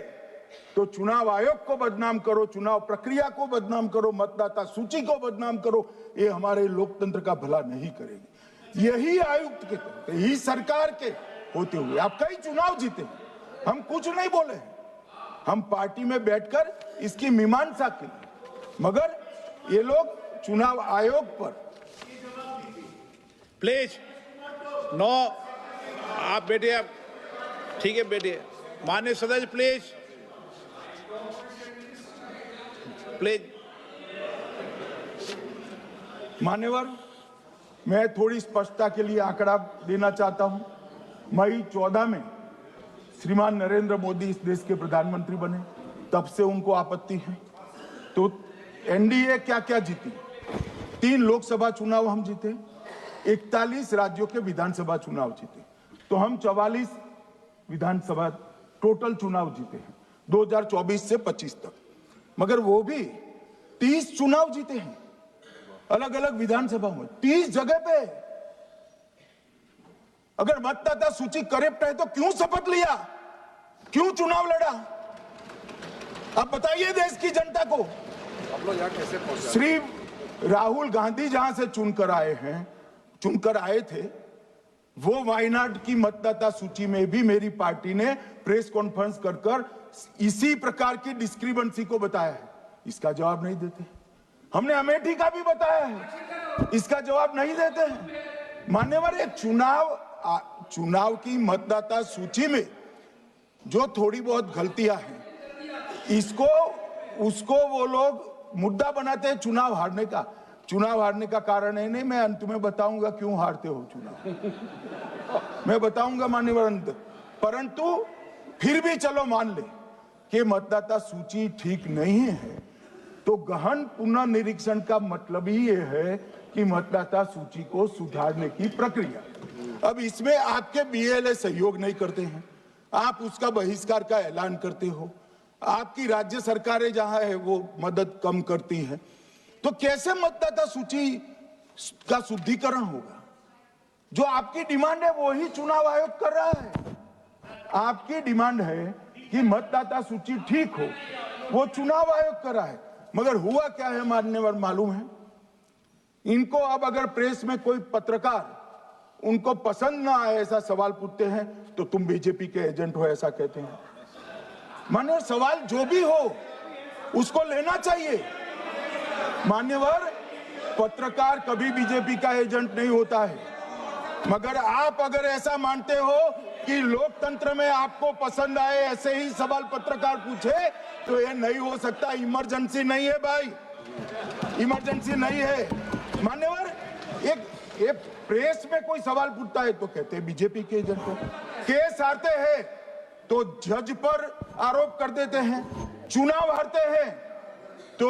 तो चुनाव आयोग को बदनाम करो, चुनाव प्रक्रिया को बदनाम करो, मतदाता सूची को बदनाम करो, ये हमारे लोकतंत्र का भला नहीं करेगी। यही आयुक्त के तहत, यही सरकार के होते हुए आप कई चुनाव जीते। हम कुछ नहीं बोले, हम पार्टी में बैठकर इसकी मीमांसा की, मगर ये लोग चुनाव आयोग पर। प्लीज नो, आप बैठिए, आप ठीक है बैठिए। माननीय सदस्य प्लीज प्लीज। मान्यवर, मैं थोड़ी स्पष्टता के लिए आंकड़ा देना चाहता हूं। मई 14 में श्रीमान नरेंद्र मोदी इस देश के प्रधानमंत्री बने, तब से उनको आपत्ति है। तो एनडीए क्या क्या जीती? 3 लोकसभा चुनाव हम जीते, 41 राज्यों के विधानसभा चुनाव जीते, तो हम 44 विधानसभा टोटल चुनाव जीते हैं 2024 से 25 तक। मगर वो भी 30 चुनाव जीते हैं अलग अलग विधानसभा में, 30 जगह पे। अगर मतदाता सूची करेक्ट है तो क्यों शपथ लिया, क्यों चुनाव लड़ा? आप बताइए देश की जनता को। आप लोग यहां कैसे पहुंचे? श्री राहुल गांधी जहां से चुनकर आए थे, वो वायनाड की मतदाता सूची में भी मेरी पार्टी ने प्रेस कॉन्फ्रेंस कर इसी प्रकार की डिस्क्रिपेंसी को बताया है। इसका जवाब नहीं देते। हमने अमेठी का भी बताया है, इसका जवाब नहीं देते हैं। मान्यवर, एक चुनाव की मतदाता सूची में जो थोड़ी बहुत गलतियां हैं, उसको वो लोग मुद्दा बनाते हैं चुनाव हारने का। चुनाव हारने का कारण है नहीं, मैं अंत में बताऊंगा क्यों हारते हो चुनाव, मैं बताऊंगा मान्यवर अंत। परंतु फिर भी चलो मान ले कि मतदाता सूची ठीक नहीं है, तो गहन पुनर्निरीक्षण का मतलब ही ये है कि मतदाता सूची को सुधारने की प्रक्रिया। अब इसमें आपके बीएलए सहयोग नहीं करते हैं, आप उसका बहिष्कार का ऐलान करते हो, आपकी राज्य सरकारें जहां है वो मदद कम करती हैं, तो कैसे मतदाता सूची का शुद्धिकरण होगा? जो आपकी डिमांड है वो ही चुनाव आयोग कर रहा है। आपकी डिमांड है कि मतदाता सूची ठीक हो, वो चुनाव आयोग कर रहा है। मगर हुआ क्या है मान्यवर मालूम है? इनको अब अगर प्रेस में कोई पत्रकार उनको पसंद ना आए ऐसा सवाल पूछते हैं तो तुम बीजेपी के एजेंट हो ऐसा कहते हैं। मान्यवर सवाल जो भी हो उसको लेना चाहिए। मान्यवर पत्रकार कभी बीजेपी का एजेंट नहीं होता है, मगर आप अगर ऐसा मानते हो कि लोकतंत्र में आपको पसंद आए ऐसे ही सवाल पत्रकार पूछे तो ये नहीं हो सकता। इमरजेंसी नहीं है भाई, इमरजेंसी नहीं है। मान्यवर एक प्रेस में कोई सवाल पूछता है तो कहते हैं बीजेपी के एजेंट हो, केस हारते हैं तो जज पर आरोप कर देते हैं, चुनाव हारते हैं तो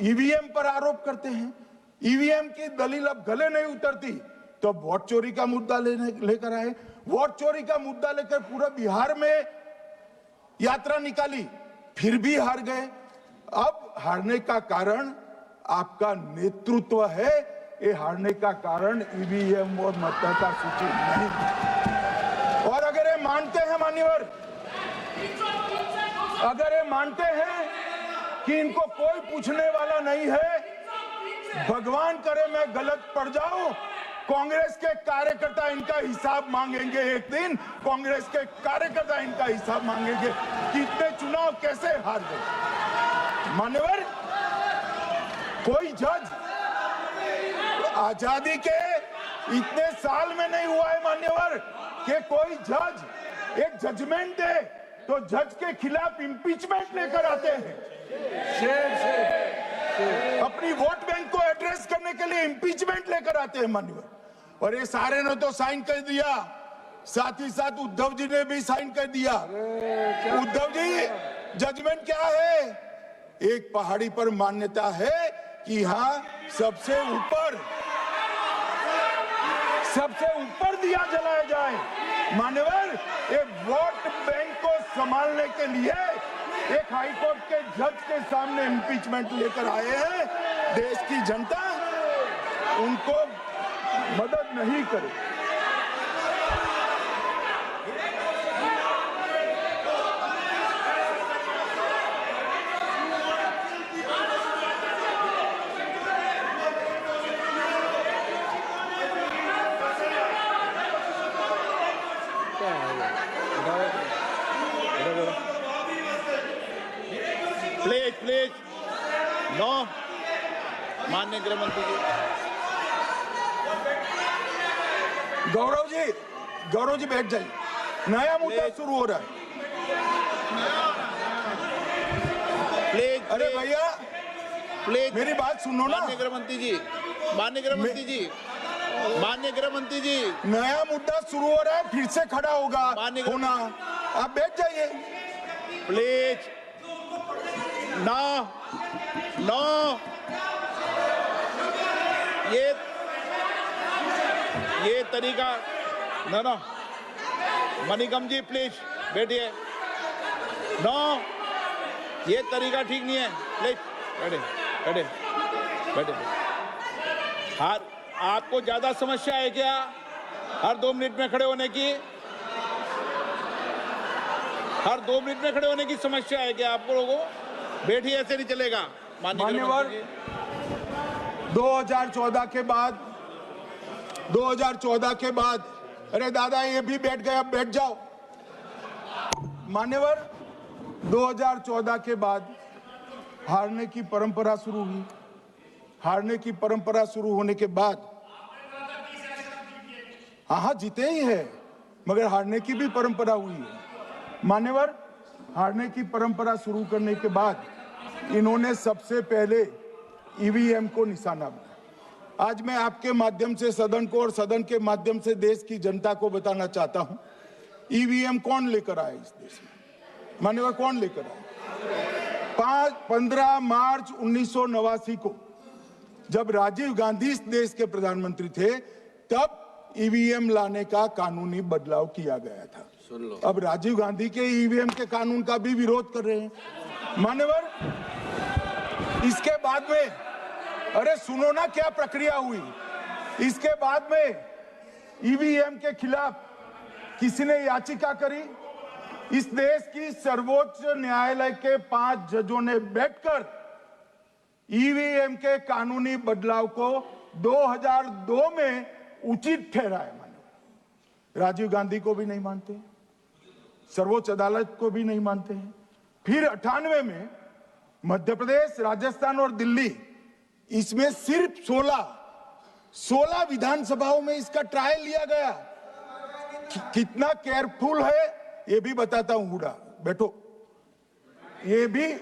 ईवीएम पर आरोप करते हैं, ईवीएम की दलील अब गले नहीं उतरती तो वोट चोरी का मुद्दा लेकर आए, वोट चोरी का मुद्दा लेकर पूरा बिहार में यात्रा निकाली, फिर भी हार गए। अब हारने का कारण आपका नेतृत्व है, ये हारने का कारण ईवीएम और मतदाता सूची नहीं। और अगर ये मानते हैं मान्यवर, अगर ये मानते हैं कि इनको कोई पूछने वाला नहीं है, भगवान करे मैं गलत पड़ जाऊं, कांग्रेस के कार्यकर्ता इनका हिसाब मांगेंगे। एक दिन कांग्रेस के कार्यकर्ता इनका हिसाब मांगेंगे कि इतने चुनाव कैसे हार गए। मान्यवर कोई जज आजादी के इतने साल में नहीं हुआ है मान्यवर कि कोई जज एक जजमेंट दे तो जज के खिलाफ इंपीचमेंट लेकर आते हैं। अपनी वोट बैंक को एड्रेस करने के लिए इंपीचमेंट लेकर आते हैं मान्यवर। और ये सारे ने तो साइन कर दिया, साथ ही साथ उद्धव जी ने भी साइन कर दिया। उद्धव जी जजमेंट क्या है? एक पहाड़ी पर मान्यता है कि हाँ सबसे ऊपर दिया जलाया जाए। मान्यवर ये वोट बैंक को संभालने के लिए एक हाईकोर्ट के जज के सामने इंपीचमेंट लेकर आए हैं। देश की जनता उनको मदद नहीं करे। प्लीज नो, माननीय गृह मंत्री जी। गौरव जी बैठ जाइए, नया मुद्दा शुरू हो रहा है। प्लीज अरे भैया प्लीज मेरी बात सुनो ना। माननीय गृह मंत्री जी, माननीय गृह मंत्री जी, माननीय गृह मंत्री जी, नया मुद्दा शुरू हो रहा है, फिर से खड़ा होगा होना। आप बैठ जाइए प्लीज। नो नो, ये तरीका नो। मणिकम जी प्लीज बैठिए। नो, ये तरीका ठीक नहीं है। प्लीज बैठे। हर आपको ज्यादा समस्या है क्या हर 2 मिनट में खड़े होने की? हर 2 मिनट में खड़े होने की समस्या है क्या आप लोगों को? बैठिए, ऐसे नहीं चलेगा। मान्यवर 2014 के बाद अरे दादा ये भी बैठ गए, अब बैठ जाओ। मान्यवर 2014 के बाद हारने की परंपरा शुरू हुई। हारने की परंपरा शुरू होने के बाद हाँ जीते ही है, मगर हारने की भी परंपरा हुई है। मान्यवर हारने की परंपरा शुरू करने के बाद इन्होंने सबसे पहले ईवीएम को निशाना बनाया। आज मैं आपके माध्यम से सदन को और सदन के माध्यम से देश की जनता को बताना चाहता हूं, ईवीएम कौन लेकर आया इस देश में? मान्यवर कौन लेकर आया? 15 मार्च 1989 को जब राजीव गांधी इस देश के प्रधानमंत्री थे, तब ईवीएम लाने का कानूनी बदलाव किया गया था। अब राजीव गांधी के ईवीएम के कानून का भी विरोध कर रहे हैं मान्यवर। इसके बाद में, अरे सुनो ना क्या प्रक्रिया हुई। इसके बाद में ईवीएम के खिलाफ किसी ने याचिका करी। इस देश की सर्वोच्च न्यायालय के 5 जजों ने बैठकर ईवीएम के कानूनी बदलाव को 2002 में उचित ठहराया। मानो राजीव गांधी को भी नहीं मानते, सर्वोच्च अदालत को भी नहीं मानते हैं। फिर 98 में मध्य प्रदेश, राजस्थान और दिल्ली, इसमें सिर्फ 16 विधानसभाओं में इसका ट्रायल लिया गया। कितना केयरफुल है ये भी बताता हूं। हुडा बैठो, ये भी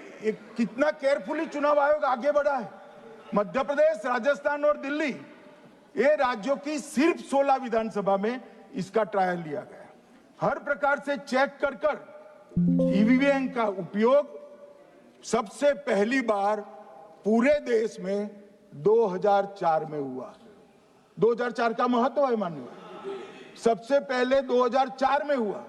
कितना केयरफुली चुनाव आयोग आगे बढ़ा है। मध्य प्रदेश, राजस्थान और दिल्ली, ये राज्यों की सिर्फ 16 विधानसभा में इसका ट्रायल लिया गया। हर प्रकार से चेक कर ईवीएम का उपयोग सबसे पहली बार पूरे देश में 2004 में हुआ। 2004 का महत्व है माननीय, सबसे पहले 2004 में हुआ।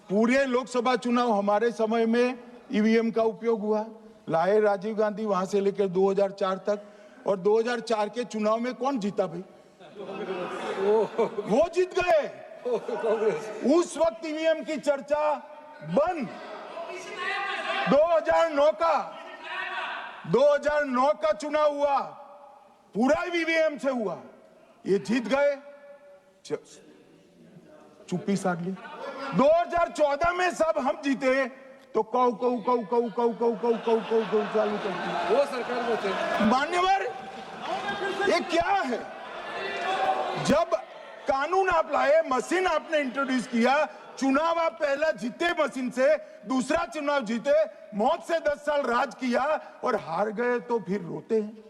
पूरे लोकसभा चुनाव हमारे समय में ईवीएम का उपयोग हुआ। लाए राजीव गांधी, वहां से लेकर 2004 तक। और 2004 के चुनाव में कौन जीता भाई? वो जीत गए। उस वक्त ईवीएम की चर्चा बंद। 2009 का चुनाव हुआ, पूरा ईवीएम से हुआ, ये जीत गए। चुप्पी साध ली। 2014 में सब हम जीते तो कौ चालू कर दी। वो सरकार में थे मान्यवर, ये क्या है? जब कानून आप लाए, मशीन आपने इंट्रोड्यूस किया, चुनाव आप पहला जीते मशीन से, दूसरा चुनाव जीते, मौत से 10 साल राज किया और हार गए तो फिर रोते हैं।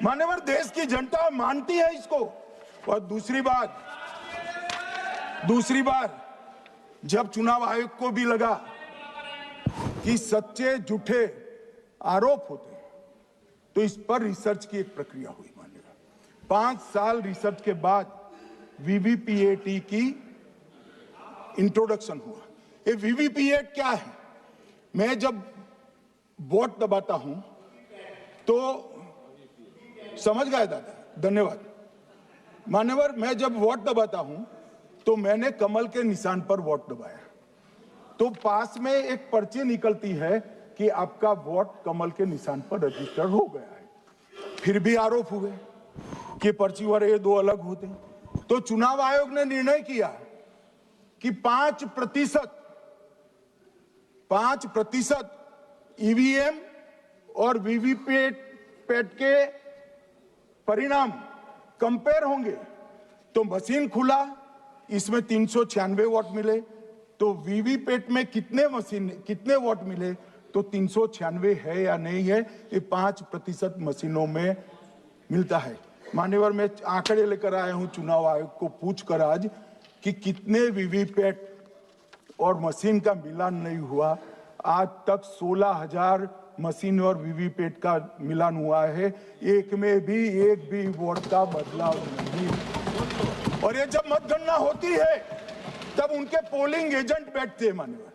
मान्यवर, देश की जनता मानती है इसको। और दूसरी बात, जब चुनाव आयोग को भी लगा कि सच्चे झूठे आरोप होते हैं, तो इस पर रिसर्च की एक प्रक्रिया हुई। मानिएगा 5 साल रिसर्च के बाद वीवीपीएटी की इंट्रोडक्शन हुआ। ये वीवीपीएटी क्या है? मैं जब वोट दबाता हूं तो समझ गए दादा, धन्यवाद मान्यवर। मैं जब वोट दबाता हूं तो मैंने कमल के निशान पर वोट दबाया, तो पास में एक पर्ची निकलती है कि आपका वोट कमल के निशान पर रजिस्टर हो गया है। फिर भी आरोप हुए कि पर्ची वाले ये 2 अलग होते हैं। तो चुनाव आयोग ने निर्णय किया कि 5% ईवीएम और वीवीपैट के परिणाम कंपेयर होंगे। तो मशीन खुला, इसमें 396 वोट मिले। तो वीवीपैट में कितने वोट मिले, तो 396 है या नहीं है, ये 5% मशीनों में मिलता है। मान्यवर, मैं आंकड़े लेकर आया हूं चुनाव आयोग को पूछकर आज कि कितने वीवीपैट और मशीन का मिलान नहीं हुआ। आज तक 16,000 मशीन और वीवीपैट का मिलान हुआ है, एक भी वोट का बदलाव नहीं। और ये जब मतगणना होती है तब उनके पोलिंग एजेंट बैठते हैं मान्यवर,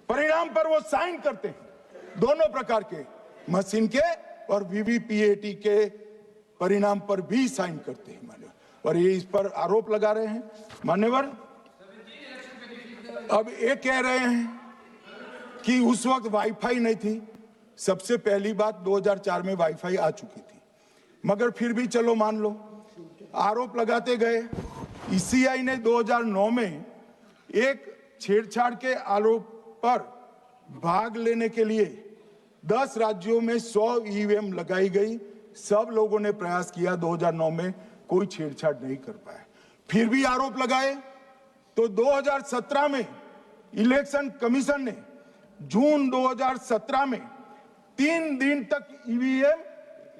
परिणाम पर वो साइन करते हैं, दोनों प्रकार के, मशीन के और वीवीपीएटी के परिणाम पर भी साइन करते हैं मान्यवर। और ये इस पर आरोप लगा रहे हैं मान्यवर। अब ये कह रहे हैं कि उस वक्त वाईफाई नहीं थी। सबसे पहली बात, 2004 में वाईफाई आ चुकी थी, मगर फिर भी चलो मान लो, आरोप लगाते गए। ईसीआई ने 2009 में एक छेड़छाड़ के आरोप पर भाग लेने के लिए 10 राज्यों में 100 ईवीएम लगाई गई। सब लोगों ने प्रयास किया, 2009 में कोई छेड़छाड़ नहीं कर पाया। फिर भी आरोप लगाए तो 2017 में इलेक्शन कमीशन ने जून 2017 में 3 दिन तक ईवीएम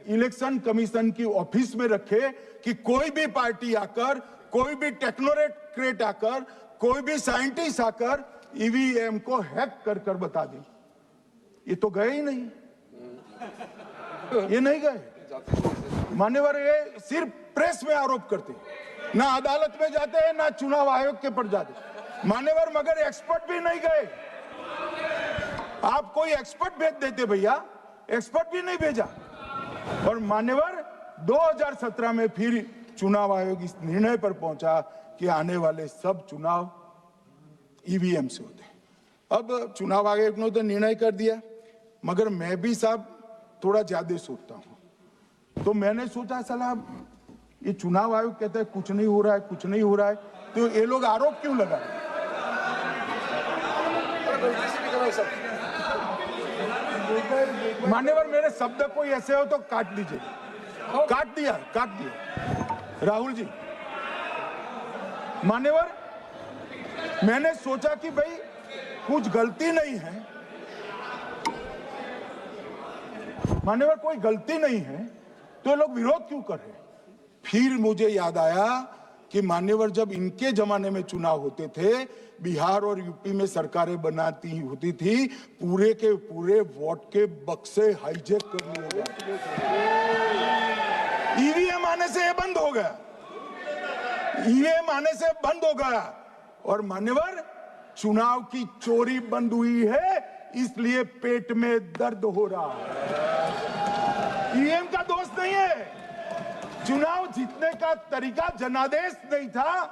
इलेक्शन कमीशन की ऑफिस में रखे कि कोई भी पार्टी आकर, कोई भी टेक्नोक्रेट आकर, कोई भी साइंटिस्ट आकर ईवीएम को हैक कर बता दे। ये तो गए ही नहीं, ये नहीं गए। मान्यवर, ये सिर्फ प्रेस में आरोप करते, ना अदालत में जाते हैं, ना चुनाव आयोग के पर जाते। मान्यवर, मगर एक्सपर्ट भी नहीं गए। आप कोई एक्सपर्ट भेज देते भैया, एक्सपर्ट भी नहीं भेजा। और मान्यवर, 2017 में फिर चुनाव आयोग इस निर्णय पर पहुंचा कि आने वाले सब चुनाव ईवीएम से होते। अब चुनाव आयोग ने तो निर्णय कर दिया, मगर मैं भी साहब थोड़ा ज्यादा सोचता हूं। तो मैंने सोचा साला ये चुनाव आयोग कहता है कुछ नहीं हो रहा है, कुछ नहीं हो रहा है, तो ये लोग आरोप क्यों लगा रहे? मान्यवर, मेरे शब्द कोई ऐसे हो तो काट दीजिए। काट दिया राहुल जी। मान्यवर, मैंने सोचा कि भाई कुछ गलती नहीं है, मान्यवर कोई गलती नहीं है, तो ये लोग विरोध क्यों कर रहे? फिर मुझे याद आया कि मान्यवर, जब इनके जमाने में चुनाव होते थे, बिहार और यूपी में सरकारें बनाती होती थी, पूरे के पूरे वोट के बक्से हाईजैक कर लिए जाते। ईवीएम आने से ये बंद हो गया, ईवीएम आने से बंद हो गया। और मान्यवर, चुनाव की चोरी बंद हुई है, इसलिए पेट में दर्द हो रहा है। ईवीएम का दोष नहीं है, चुनाव जीतने का तरीका जनादेश नहीं था,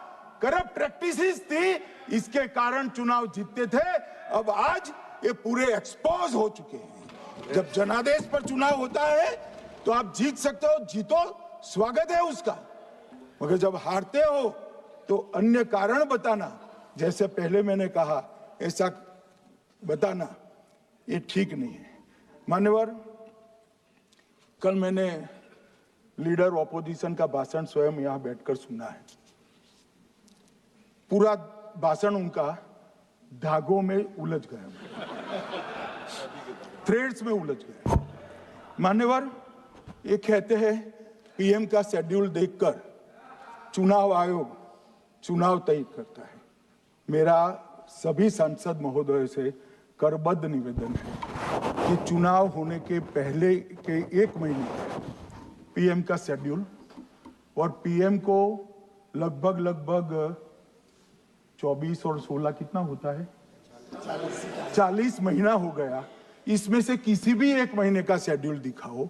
करप्ट प्रैक्टिसेस थी, इसके कारण चुनाव जीतते थे। अब आज ये पूरे एक्सपोज हो चुके हैं। जब जनादेश पर चुनाव होता है तो आप जीत सकते हो, जीतो, स्वागत है उसका, मगर जब हारते हो तो अन्य कारण बताना, जैसे पहले मैंने कहा, ऐसा बताना, ये ठीक नहीं है। मान्यवर, कल मैंने लीडर ऑपोजिशन का भाषण स्वयं यहां बैठकर सुना है। पूरा भाषण उनका धागों में उलझ गया, थ्रेड्स में उलझ गया। मान्यवर, ये कहते हैं पीएम का शेड्यूल देखकर चुनाव आयोग चुनाव तय करता है। मेरा सभी सांसद महोदय से करबद्ध निवेदन है कि चुनाव होने के पहले के 1 महीने पीएम का शेड्यूल, और पीएम को लगभग 24 और 16 कितना होता है, 40 महीना हो गया। इसमें से किसी भी 1 महीने का शेड्यूल दिखाओ।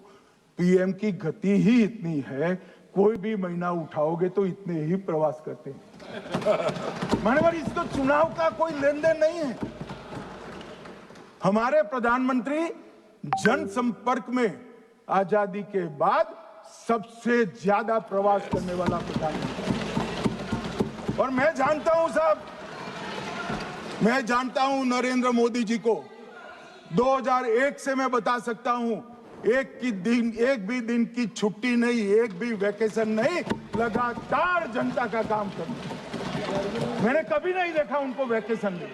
पीएम की गति ही इतनी है, कोई भी महीना उठाओगे तो इतने ही प्रवास करते हैं। मानवर, इसको चुनाव का कोई लेन देन नहीं है। हमारे प्रधानमंत्री जनसंपर्क में आजादी के बाद सबसे ज्यादा प्रवास करने वाला प्रधानमंत्री, और मैं जानता हूं साहब, मैं जानता हूं नरेंद्र मोदी जी को 2001 से मैं बता सकता हूं, एक भी दिन की छुट्टी नहीं, एक भी वैकेशन नहीं, लगातार जनता का काम करना। मैंने कभी नहीं देखा उनको वैकेशन में।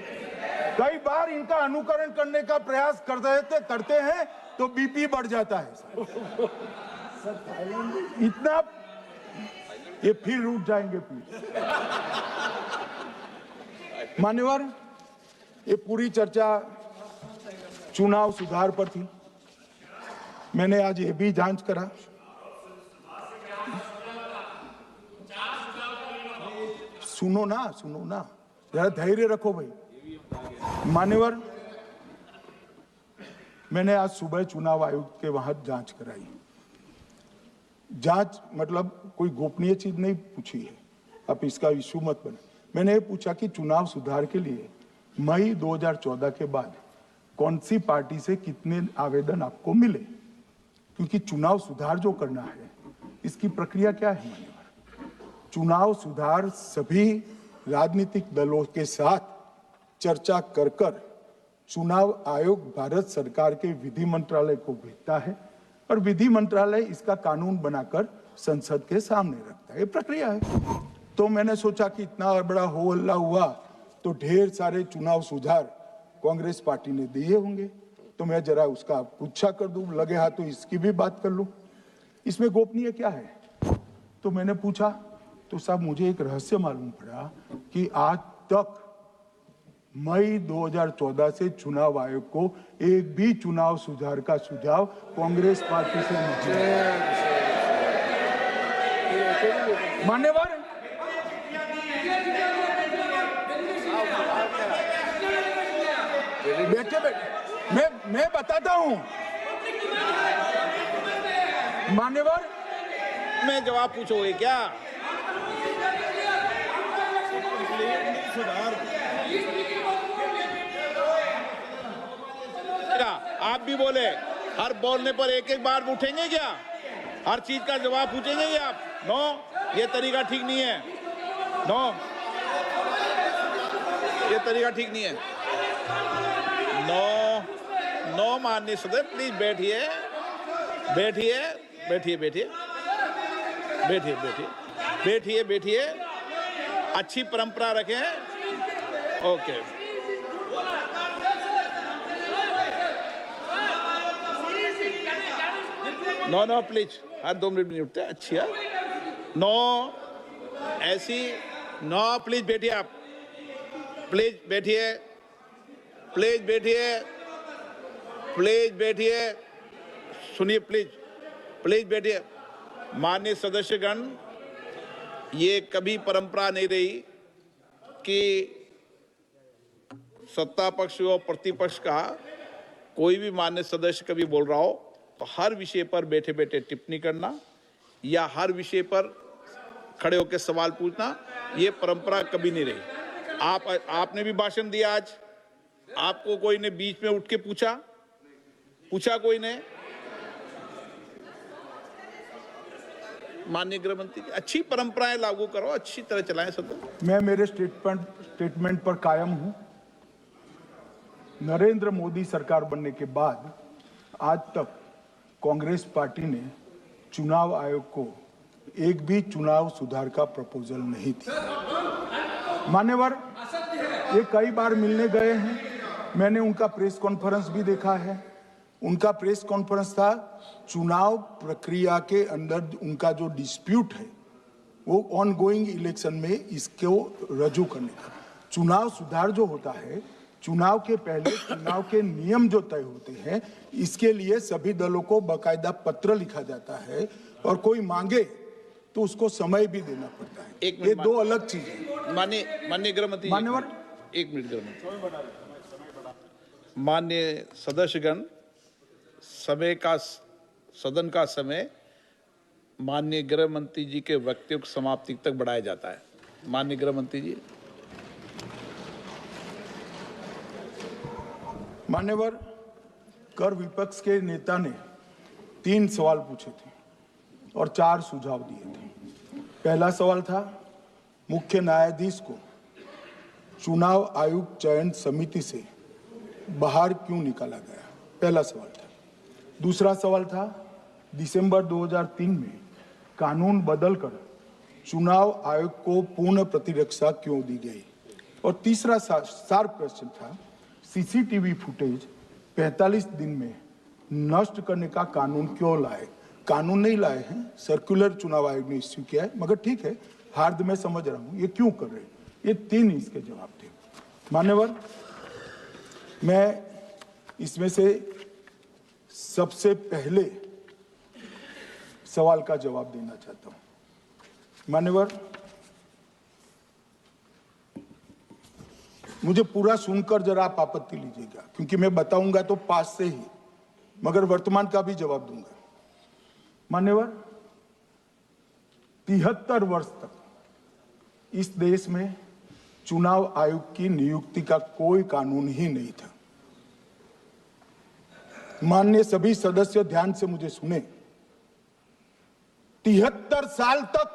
कई बार इनका अनुकरण करने का प्रयास करते हैं तो बीपी बढ़ जाता है इतना, ये फिर रुक जाएंगे प्लीज। मान्यवर, ये पूरी चर्चा चुनाव सुधार पर थी। मैंने आज ये भी जांच करा, सुनो ना, जरा धैर्य रखो भाई। मान्यवर, मैंने आज सुबह चुनाव आयोग के वहां जांच कराई। जांच मतलब कोई गोपनीय चीज नहीं पूछी है, आप इसका इशू मत बने। मैंने ये पूछा कि चुनाव सुधार के लिए मई 2014 के बाद कौन सी पार्टी से कितने आवेदन आपको मिले, क्योंकि चुनाव सुधार जो करना है इसकी प्रक्रिया क्या है। मान्यवर, चुनाव सुधार सभी राजनीतिक दलों के साथ चर्चा कर चुनाव आयोग भारत सरकार के विधि मंत्रालय को भेजता है, और विधि मंत्रालय इसका कानून बनाकर संसद के सामने रखता है। ये प्रक्रिया है। तो मैंने सोचा कि इतना बड़ा हो हल्ला हुआ तो ढेर सारे चुनाव सुधार कांग्रेस पार्टी ने दिए होंगे, तो मैं जरा उसका पूछा कर दूं, लगे हाथ तो इसकी भी बात कर लूं। इसमें गोपनीय क्या है? तो मैंने पूछा तो साहब मुझे एक रहस्य मालूम पड़ा कि आज तक मई 2014 से चुनाव आयोग को एक भी चुनाव सुधार का सुझाव कांग्रेस पार्टी से नहीं मिला। मान्यवर, बैठे बैठे मैं बताता हूं मान्यवर। मैं जवाब पूछोगे क्या? आप भी बोले, हर बोलने पर एक एक बार उठेंगे क्या? हर चीज का जवाब पूछेंगे क्या आप? नो, ये तरीका ठीक नहीं है। नो, ये तरीका ठीक नहीं है। नो, नो माननीय सदस्य, प्लीज बैठिए, बैठिए, बैठिए, बैठिए, बैठिए, बैठिए, बैठिए, बैठिए, अच्छी परंपरा रखें। ओके, नो नो प्लीज, हर 2 मिनट नहीं उठते, अच्छी है। नो, ऐसी नो, प्लीज बैठिए आप, प्लीज बैठिए, प्लीज बैठिए, प्लीज बैठिए, सुनिए प्लीज, प्लीज बैठिए। माननीय सदस्यगण, ये कभी परंपरा नहीं रही कि सत्ता पक्ष और प्रतिपक्ष का कोई भी माननीय सदस्य कभी बोल रहा हो तो हर विषय पर बैठे बैठे टिप्पणी करना या हर विषय पर खड़े होकर सवाल पूछना, ये परंपरा कभी नहीं रही। आपने भी भाषण दिया आज, आपको कोई ने बीच में उठ के पूछा कोई ने? माननीय गृह मंत्री, अच्छी परंपराएं लागू करो, अच्छी तरह चलाएं सदन। मैं मेरे स्टेटमेंट पर कायम हूं। नरेंद्र मोदी सरकार बनने के बाद आज तक कांग्रेस पार्टी ने चुनाव आयोग को एक भी चुनाव सुधार का प्रपोजल नहीं दिया। मान्यवर, ये कई बार मिलने गए हैं, मैंने उनका प्रेस कॉन्फ्रेंस भी देखा है। उनका प्रेस कॉन्फ्रेंस था चुनाव प्रक्रिया के अंदर उनका जो डिस्प्यूट है वो ऑन गोइंग इलेक्शन में इसको रजू करने का। चुनाव सुधार जो होता है, चुनाव के पहले चुनाव के नियम जो तय होते हैं, इसके लिए सभी दलों को बाकायदा पत्र लिखा जाता है और कोई मांगे तो उसको समय भी देना पड़ता है। ये दो अलग चीज है। माननीय गृह मंत्री, मान्यवर, 1 मिनट गृह मंत्री। माननीय सदस्यगण, सदन का समय माननीय गृह मंत्री जी के वक्तव्य की समाप्ति तक बढ़ाया जाता है। माननीय गृह मंत्री जी। मान्यवर, कर विपक्ष के नेता ने 3 सवाल पूछे थे और 4 सुझाव दिए थे। पहला सवाल था मुख्य न्यायाधीश को चुनाव आयोग चयन समिति से बाहर क्यों निकाला गया, पहला सवाल था। दूसरा सवाल था दिसंबर 2003 में कानून बदलकर चुनाव आयोग को पूर्ण प्रतिरक्षा क्यों दी गई। और तीसरा शार्प क्वेश्चन था सीसीटीवी फुटेज 45 दिन में नष्ट करने का कानून क्यों लाए। कानून नहीं लाए हैं, सर्कुलर चुनाव आयोग ने इश्यू किया है, मगर ठीक है, हार्द में समझ रहा हूं, ये क्यों कर रहे हैं। ये 3 इसके जवाब थे। मान्यवर, मैं इसमें से सबसे पहले सवाल का जवाब देना चाहता हूं। मान्यवर, मुझे पूरा सुनकर जरा आप आपत्ति लीजिएगा, क्योंकि मैं बताऊंगा तो पास से ही, मगर वर्तमान का भी जवाब दूंगा। मान्यवर, 73 वर्ष तक इस देश में चुनाव आयोग की नियुक्ति का कोई कानून ही नहीं था। माननीय सभी सदस्य ध्यान से मुझे सुने, 73 साल तक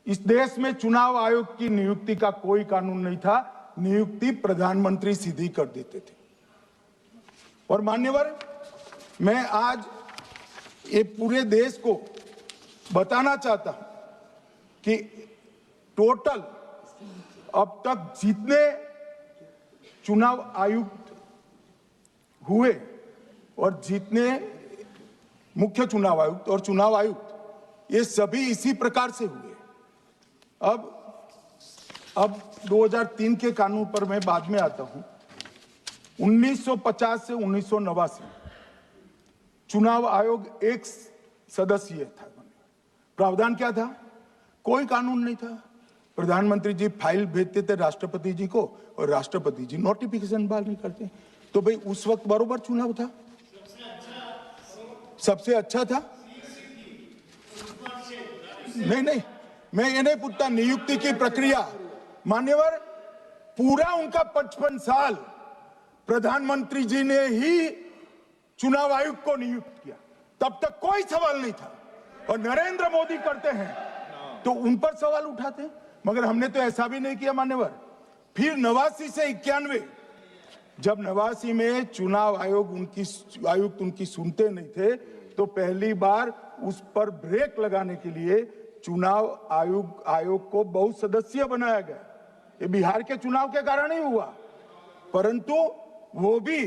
इस देश में चुनाव आयोग की नियुक्ति का कोई कानून नहीं था। नियुक्ति प्रधानमंत्री सीधी कर देते थे। और मान्यवर, मैं आज ये पूरे देश को बताना चाहता हूं कि टोटल अब तक जितने चुनाव आयुक्त हुए और जितने मुख्य चुनाव आयुक्त और चुनाव आयुक्त, ये सभी इसी प्रकार से हुए। अब 2003 के कानून पर मैं बाद में आता हूं। 1950 से 1989 चुनाव आयोग एक सदस्यीय था। प्रावधान क्या था? कोई कानून नहीं था। प्रधानमंत्री जी फाइल भेजते थे राष्ट्रपति जी को और राष्ट्रपति जी नोटिफिकेशन बहाल नहीं करते। तो भाई उस वक्त बरोबर चुनाव था, सबसे अच्छा था। नहीं, मैं ये नहीं पूछता नियुक्ति की प्रक्रिया। मान्यवर, पूरा उनका 55 साल प्रधानमंत्री जी ने ही चुनाव आयुक्त को नियुक्त किया, तब तक कोई सवाल नहीं था। और नरेंद्र मोदी करते हैं तो उन पर सवाल उठाते हैं, मगर हमने तो ऐसा भी नहीं किया मान्यवर। फिर 89 से 91, जब 89 में चुनाव आयुक्त उनकी सुनते नहीं थे, तो पहली बार उस पर ब्रेक लगाने के लिए चुनाव आयोग को बहु सदस्यीय बनाया गया। ये बिहार के चुनाव के कारण ही हुआ, परंतु वो भी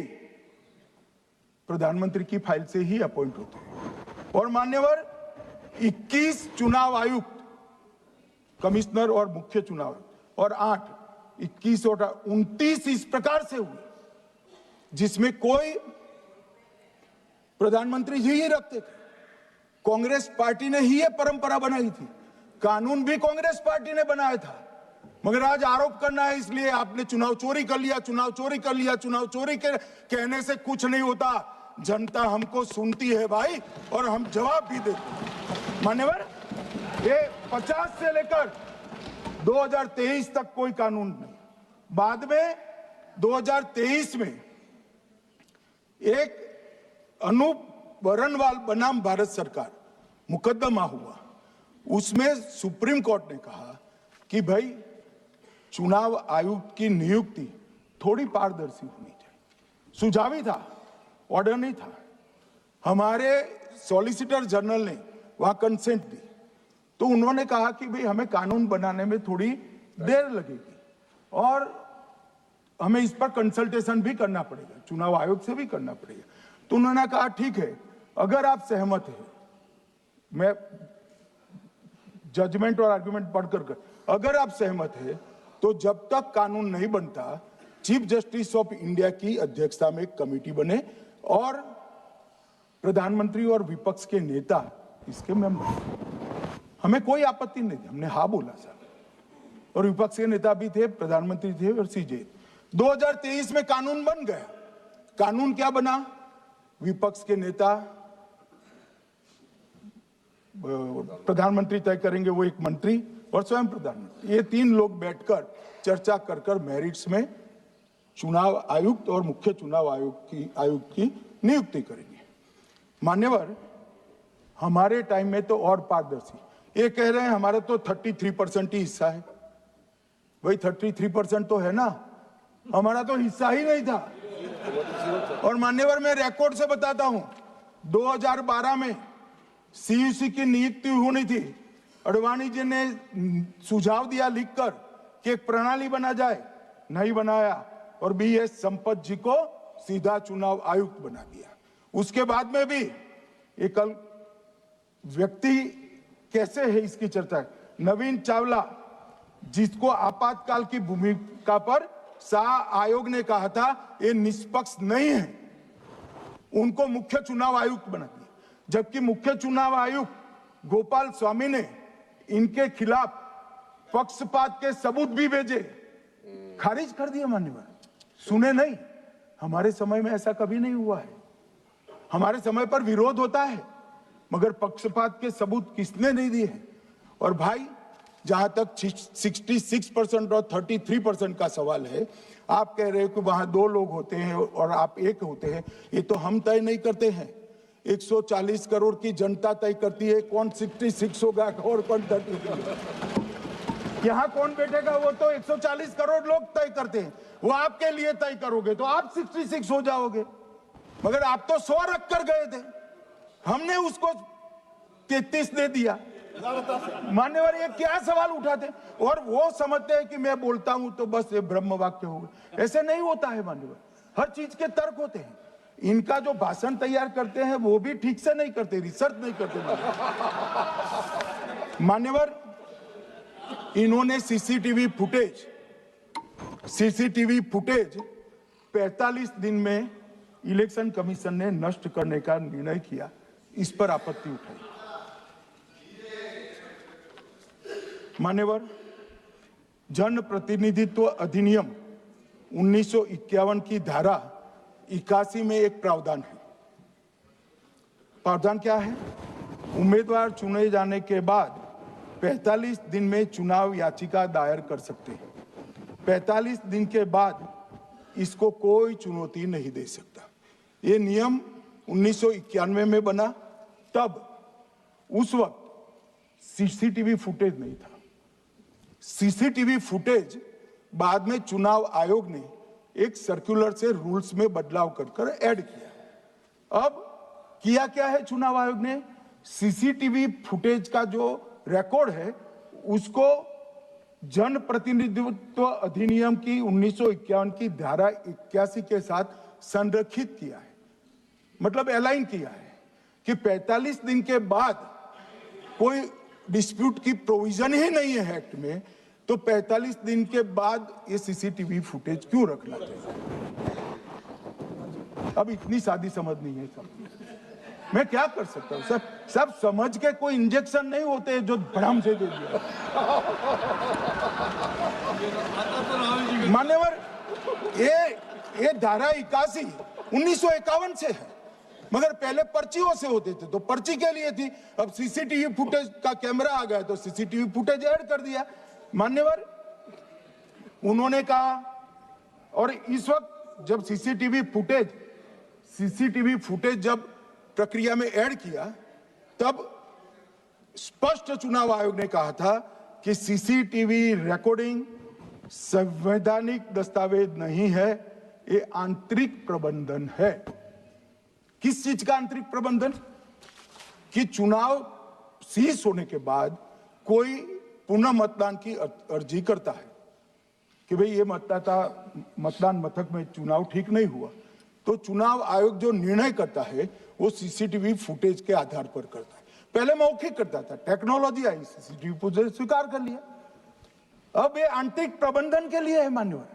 प्रधानमंत्री की फाइल से ही अपॉइंट होते हैं। और मान्यवर 21 चुनाव आयुक्त, कमिश्नर और मुख्य चुनाव आयुक्त, और 21 और 29 इस प्रकार से हुए जिसमें कोई प्रधानमंत्री जी ही रखते थे। कांग्रेस पार्टी ने ही ये परंपरा बनाई थी, कानून भी कांग्रेस पार्टी ने बनाया था। मगर आज आरोप करना है इसलिए आपने चुनाव चोरी कर लिया, चुनाव चोरी कर लिया, चुनाव चोरी के कहने से कुछ नहीं होता। जनता हमको सुनती है भाई, और हम जवाब भी देते हैं। मान्यवर, ये 50 से लेकर 2023 तक कोई कानून नहीं। बाद में 2023 में एक अनूप बरनवाल बनाम भारत सरकार मुकदमा हुआ। उसमें सुप्रीम कोर्ट ने कहा कि भाई चुनाव आयुक्त की नियुक्ति थोड़ी पारदर्शी होनी चाहिए। सुझावी था, ऑर्डर नहीं था। हमारे सॉलिसिटर जनरल ने वहां कंसेंट दी, तो उन्होंने कहा कि भाई हमें कानून बनाने में थोड़ी देर लगेगी और हमें इस पर कंसल्टेशन भी करना पड़ेगा, चुनाव आयोग से भी करना पड़ेगा। तो उन्होंने कहा ठीक है, अगर आप सहमत हैं, मैं जजमेंट और आर्गुमेंट पढ़कर अगर आप सहमत हैं तो जब तक कानून नहीं बनता, चीफ जस्टिस ऑफ इंडिया की अध्यक्षता में एक कमेटी बने और प्रधानमंत्री और विपक्ष के नेता इसके मेंबर। हमें कोई आपत्ति नहीं थी, हमने हाँ बोला सर। और विपक्ष के नेता भी थे, प्रधानमंत्री थे और सीजे। 2023 में कानून बन गया। कानून क्या बना? विपक्ष के नेता, प्रधानमंत्री तय करेंगे, वो एक मंत्री और स्वयं प्रधानमंत्री, ये 3 लोग बैठकर चर्चा कर मेरिट्स में चुनाव आयुक्त और मुख्य चुनाव आयुक्त की नियुक्ति करेंगे। मान्यवर, हमारे टाइम में तो और पारदर्शी, ये कह रहे हैं हमारा तो 33% ही हिस्सा है। भाई 33% तो है ना, हमारा तो हिस्सा ही नहीं था। और मान्यवर, मैं रिकॉर्ड से बताता हूं, 2012 में सीयूसी की नियुक्ति होनी थी। अडवाणी जी ने सुझाव दिया लिखकर कि एक प्रणाली बना जाए, नहीं बनाया और बीएस संपत जी को सीधा चुनाव आयुक्त बना दिया। उसके बाद में भी एक व्यक्ति कैसे है इसकी चर्चा है। नवीन चावला, जिसको आपातकाल की भूमिका पर शाह आयोग ने कहा था ये निष्पक्ष नहीं है, उनको मुख्य चुनाव आयुक्त बना दिया। जबकि मुख्य चुनाव आयुक्त गोपाल स्वामी ने इनके खिलाफ पक्षपात के सबूत भी भेजे, खारिज कर दिया। मान्यवर, सुने नहीं। हमारे समय में ऐसा कभी नहीं हुआ है। हमारे समय पर विरोध होता है, मगर पक्षपात के सबूत किसने नहीं दिए हैं। और भाई, जहां तक 66% और 33% का सवाल है, आप कह रहे हो कि वहां 2 लोग होते हैं और आप 1 होते हैं, ये तो हम तय नहीं करते हैं। 140 करोड़ की जनता तय करती है कौन 66 होगा और कौन 33। यहां कौन बैठेगा वो तो 140 करोड़ लोग तय करते हैं। वो आपके लिए तय करोगे तो आप 66 हो जाओगे, मगर आप तो 100 रख कर गए थे, हमने उसको 33 दे दिया। मान्यवर, ये क्या सवाल उठाते? और वो समझते हैं कि मैं बोलता हूं तो बस ये ब्रह्म वाक्य होगा। ऐसे नहीं होता है मान्यवर, हर चीज के तर्क होते हैं। इनका जो भाषण तैयार करते हैं वो भी ठीक से नहीं करते, रिसर्च नहीं करते। मान्यवर, इन्होंने सीसीटीवी फुटेज 45 दिन में इलेक्शन कमीशन ने नष्ट करने का निर्णय किया, इस पर आपत्ति उठाई। मान्यवर, जन प्रतिनिधित्व अधिनियम 1951 की धारा 81 में एक प्रावधान है। प्रावधान क्या है? उम्मीदवार चुने जाने के बाद 45 दिन में चुनाव याचिका दायर कर सकते हैं। 45 दिन के बाद इसको कोई चुनौती नहीं दे सकता। ये नियम 1991 में बना, तब उस वक्त सीसीटीवी फुटेज नहीं था। सीसीटीवी फुटेज बाद में चुनाव आयोग ने एक सर्कुलर से रूल्स में बदलाव कर ऐड किया। अब किया क्या है चुनाव आयोग ने? सीसीटीवी फुटेज का जो रिकॉर्ड है उसको जन प्रतिनिधित्व अधिनियम की 1951 की धारा 81 के साथ संरक्षित किया है, मतलब अलाइन किया है कि 45 दिन के बाद कोई डिस्प्यूट की प्रोविजन ही नहीं है एक्ट में, तो 45 दिन के बाद ये सीसीटीवी फुटेज क्यों रखना चाहिए? अब इतनी सादी समझ नहीं है सब। मैं क्या कर सकता हूं? सब समझ के कोई इंजेक्शन नहीं होते जो भ्रम से दे दिया। मान्यवर, ये धारा 81 1951 से है, मगर पहले पर्चियों से होते थे तो पर्ची के लिए थी। अब सीसीटीवी फुटेज का कैमरा आ गया तो सीसीटीवी फुटेज ऐड कर दिया। मान्यवर, उन्होंने कहा, और इस वक्त जब सीसीटीवी फुटेज जब प्रक्रिया में ऐड किया, तब स्पष्ट चुनाव आयोग ने कहा था कि सीसीटीवी रिकॉर्डिंग संवैधानिक दस्तावेज नहीं है, ये आंतरिक प्रबंधन है। किस चीज का आंतरिक प्रबंधन? कि चुनाव सीज होने के बाद कोई पुनः मतदान की अर्जी करता है कि भाई ये मतदान मथक में चुनाव ठीक नहीं हुआ, तो चुनाव आयोग जो निर्णय करता है वो सीसीटीवी फुटेज के आधार पर करता है। पहले मौखिक करता था, टेक्नोलॉजी आई, सीसीटीवी फुटेज स्वीकार कर लिया। अब ये आंतरिक प्रबंधन के लिए है मान्यवर।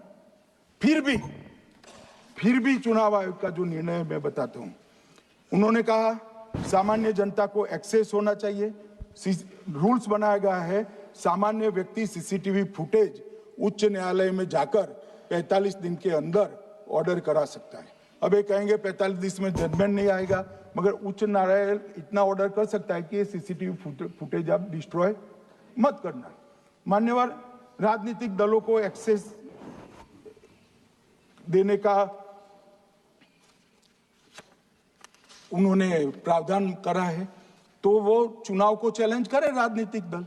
फिर भी चुनाव आयोग का जो निर्णय मैं बताता हूं, उन्होंने कहा सामान्य जनता को एक्सेस होना चाहिए। रूल्स बनाया गया है, सामान्य व्यक्ति सीसीटीवी फुटेज उच्च न्यायालय में जाकर 45 दिन के अंदर ऑर्डर करा सकता है। अब ये कहेंगे 45 दिन में जजमेंट नहीं आएगा, मगर उच्च न्यायालय इतना ऑर्डर कर सकता है कि ये सीसीटीवी फुटेज आप डिस्ट्रॉय मत करना। मान्यवर, राजनीतिक दलों को एक्सेस देने का उन्होंने प्रावधान करा है, तो वो चुनाव को चैलेंज करे राजनीतिक दल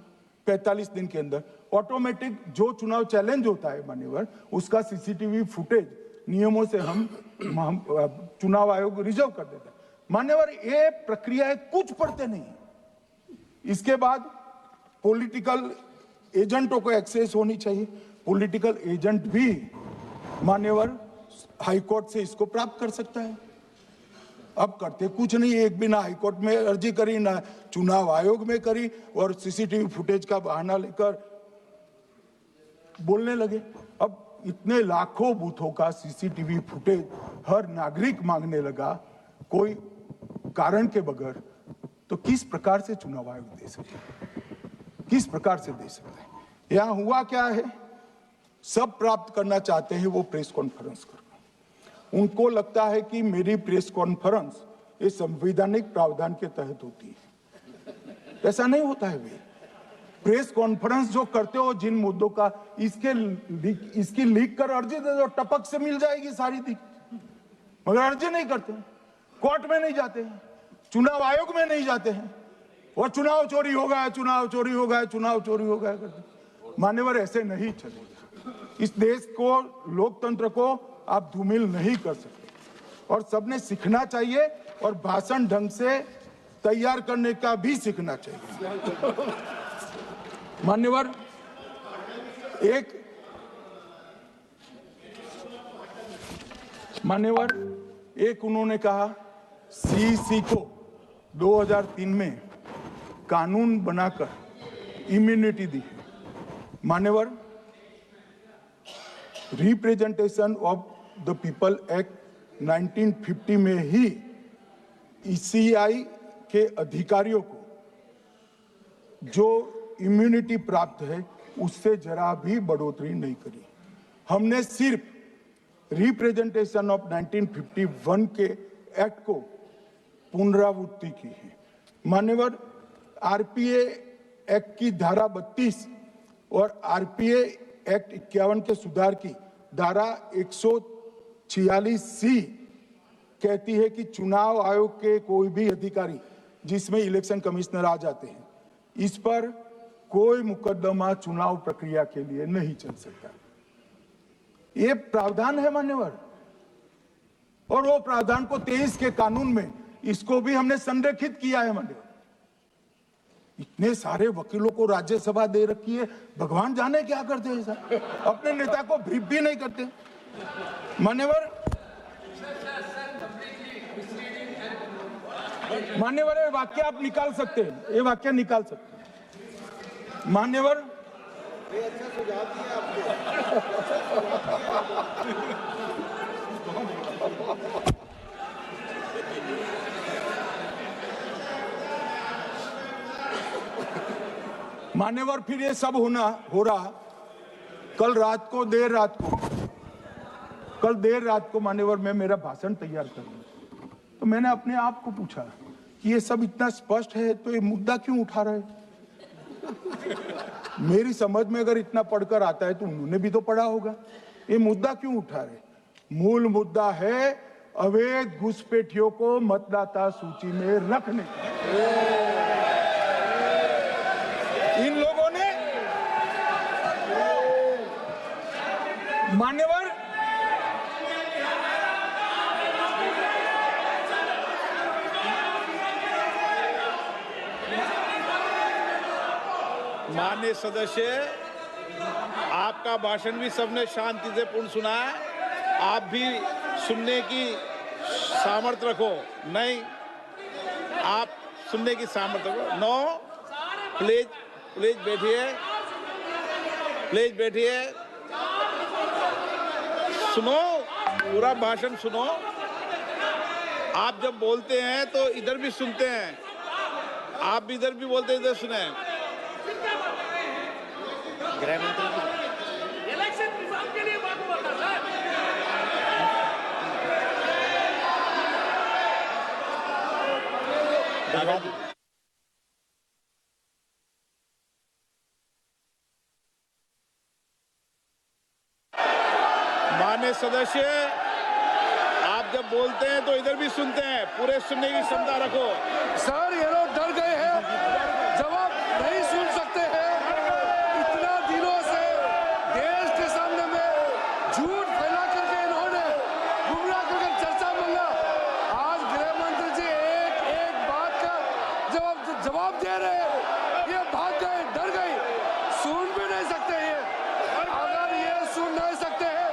45 दिन के अंदर। ऑटोमेटिक जो चुनाव चैलेंज होता है मान्यवर, उसका सीसीटीवी फुटेज नियमों से हम चुनाव आयोग रिजर्व कर देता है। मान्यवर, ये प्रक्रिया कुछ पढ़ते नहीं। इसके बाद पॉलिटिकल एजेंटों को एक्सेस होनी चाहिए। पॉलिटिकल एजेंट भी मान्यवर हाईकोर्ट से इसको प्राप्त कर सकता है। अब करते कुछ नहीं, एक भी ना हाईकोर्ट में अर्जी करी ना चुनाव आयोग में करी, और सीसीटीवी फुटेज का बहाना लेकर बोलने लगे। अब इतने लाखों बूथों का सीसीटीवी फुटेज हर नागरिक मांगने लगा कोई कारण के बगैर, तो किस प्रकार से चुनाव आयोग दे सकता है? किस प्रकार से दे सकता है? यहां हुआ क्या है, सब प्राप्त करना चाहते हैं वो प्रेस कॉन्फ्रेंस करना। उनको लगता है कि मेरी प्रेस कॉन्फ्रेंस ये संवैधानिक प्रावधान के तहत होती है। ऐसा नहीं होता है। वे प्रेस कॉन्फ्रेंस जो करते हो जिन मुद्दों का, इसकी लीक कर अर्जी दे दो, टपक से मिल जाएगी सारी दिख, मगर अर्जी नहीं करते, कोर्ट में नहीं जाते हैं, चुनाव आयोग में नहीं जाते हैं, और चुनाव चोरी हो गया, चुनाव चोरी हो गया, चुनाव चोरी हो गया करते। मान्यवर, ऐसे नहीं चलेगा। इस देश को, लोकतंत्र को आप धूमिल नहीं कर सकते, और सबने सीखना चाहिए, और भाषण ढंग से तैयार करने का भी सीखना चाहिए। मान्यवर, एक उन्होंने कहा सीईसी को 2003 में कानून बनाकर इम्यूनिटी दी है। मान्यवर, representation of the people act 1950 में ही ईसीआई के अधिकारियों को जो इम्यूनिटी प्राप्त है उससे जरा भी बढ़ोतरी नहीं करी। हमने सिर्फ रिप्रेजेंटेशन ऑफ 1951 के एक्ट को पुनरावृत्ति की है। मान्यवर, आरपीए एक्ट की धारा 32 और आरपीए एक्ट 51 के सुधार की धारा 146C कहती है कि चुनाव आयोग के कोई भी अधिकारी जिसमें इलेक्शन कमिश्नर आ जाते हैं, इस पर कोई मुकदमा चुनाव प्रक्रिया के लिए नहीं चल सकता। ये प्रावधान है मान्यवर, और वो प्रावधान को 23 के कानून में इसको भी हमने संरेखित किया है मान्यवर। इतने सारे वकीलों को राज्यसभा दे रखी है, भगवान जाने क्या करते हैं सर, अपने नेता को ब्रीफ भी नहीं करते। मान्यवर, ये वाक्य आप निकाल सकते हैं, ये वाक्य निकाल सकते हैं। मान्यवर, मान्यवर, फिर ये सब हो रहा कल देर रात को मान्यवर मैं मेरा भाषण तैयार कर लूं, तो मैंने अपने आप को पूछा कि ये सब इतना स्पष्ट है तो ये मुद्दा क्यों उठा रहे। मेरी समझ में अगर इतना पढ़कर आता है तो उन्होंने भी तो पढ़ा होगा। ये मुद्दा क्यों उठा रहे? मूल मुद्दा है अवैध घुसपैठियों को मतदाता सूची में रखने। इन लोगों ने मान्यवर माननीय सदस्य, आपका भाषण भी सबने शांति से पूर्ण सुना है। आप भी सुनने की सामर्थ्य रखो। नहीं, आप सुनने की सामर्थ्य रखो। नो, प्लीज बैठिए, सुनो, पूरा भाषण सुनो। आप जब बोलते हैं तो इधर भी सुनते हैं, आप भी इधर भी बोलते हैं, इधर सुने। गृह मंत्री इलेक्शन रिफॉर्म के लिए बात हुआ था सर। माननीय सदस्य, आप जब बोलते हैं तो इधर भी सुनते हैं, पूरे सुनने की क्षमता रखो। सर, ये लोग डर गए हैं, जवाब नहीं सुन सकते हैं। इतना दिनों से देश के सामने में झूठ फैला करके इन्होंने गुमराह करके चर्चा मांगा। आज गृह मंत्री जी एक बात का जवाब दे रहे हैं, ये भाग गए, डर गए, सुन भी नहीं सकते ये। अगर ये सुन नहीं सकते हैं,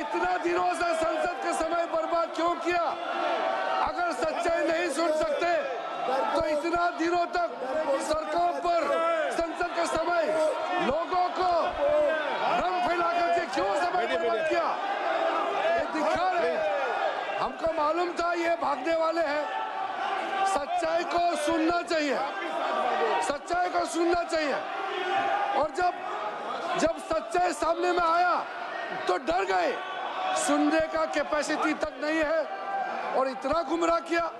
इतना दिनों से संसद का समय बर्बाद क्यों किया? अगर सच्चाई नहीं सुन सकते तो इतना दिनों तक सड़कों पर संसद का समय लोगों को रंग फैला करके क्यों समय बर्बाद किया? ये दिखा रहे, हमको मालूम था ये भागने वाले हैं। सच्चाई को सुनना चाहिए, सच्चाई को सुनना चाहिए। और जब सच्चाई सामने में आया तो डर गए, सुनने का कैपेसिटी तक नहीं है और इतना गुमराह किया।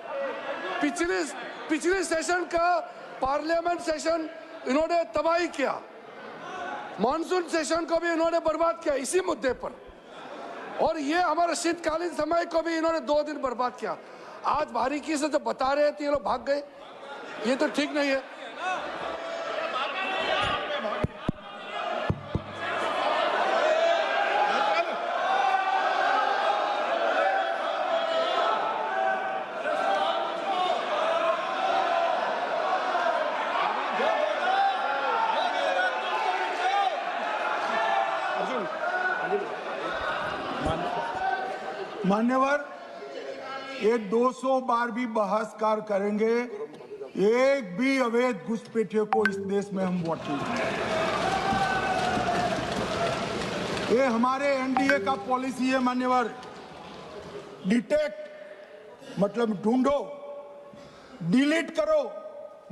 पिछले सेशन का पार्लियामेंट सेशन इन्होंने तबाही किया, मॉनसून सेशन को भी इन्होंने बर्बाद किया इसी मुद्दे पर, और ये हमारे शीतकालीन समय को भी इन्होंने 2 दिन बर्बाद किया। आज बारीकी से जब बता रहे थे ये लोग भाग गए, ये तो ठीक नहीं है। मान्यवर, ये 200 बार भी बहसकार करेंगे, एक भी अवैध घुसपैठियों को इस देश में हम वोट नहीं देंगे। ये हमारे एनडीए का पॉलिसी है मान्यवर। डिटेक्ट मतलब ढूंढो, डिलीट करो,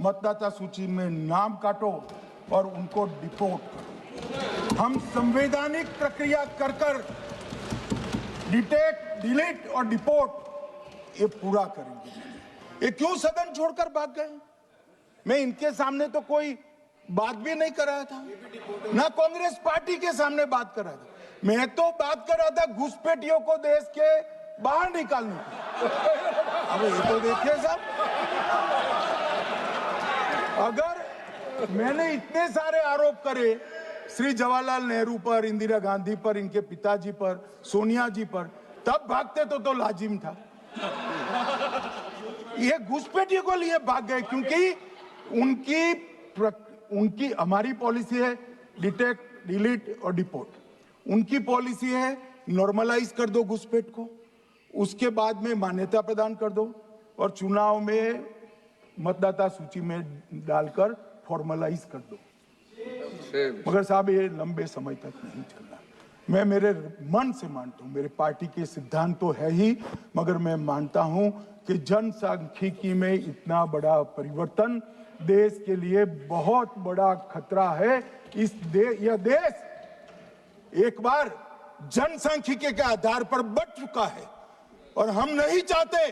मतदाता सूची में नाम काटो और उनको डिपोर्ट करो। हम संवैधानिक प्रक्रिया कर कर डिटेक्ट, डिलीट और डिपोर्ट ये पूरा करेंगे। ये क्यों सदन छोड़कर भाग गए? मैं इनके सामने तो कोई बात भी नहीं कर रहा था, ना कांग्रेस पार्टी के सामने बात कर रहा था। मैं तो बात कर रहा था घुसपैठियों को देश के बाहर निकालने की। अब ये तो देखिए साहब, अगर मैंने इतने सारे आरोप करे श्री जवाहरलाल नेहरू पर, इंदिरा गांधी पर, इनके पिताजी पर, सोनिया जी पर, तब भागते तो लाजिम था। ये घुसपैठियों को लिए भाग गए क्योंकि उनकी हमारी पॉलिसी है डिटेक्ट, डिलीट और डिपोर्ट। उनकी पॉलिसी है नॉर्मलाइज कर दो घुसपैठ को, उसके बाद में मान्यता प्रदान कर दो और चुनाव में मतदाता सूची में डालकर फॉर्मलाइज कर दो। मगर साहब ये लंबे समय तक नहीं चलना। मैं मेरे मन से मानता हूं, मेरे पार्टी के सिद्धांत तो है ही, मगर मैं मानता हूं कि जनसांख्यिकी में इतना बड़ा परिवर्तन देश के लिए बहुत बड़ा खतरा है। यह देश एक बार जनसांख्यिकी के आधार पर बढ़ चुका है और हम नहीं चाहते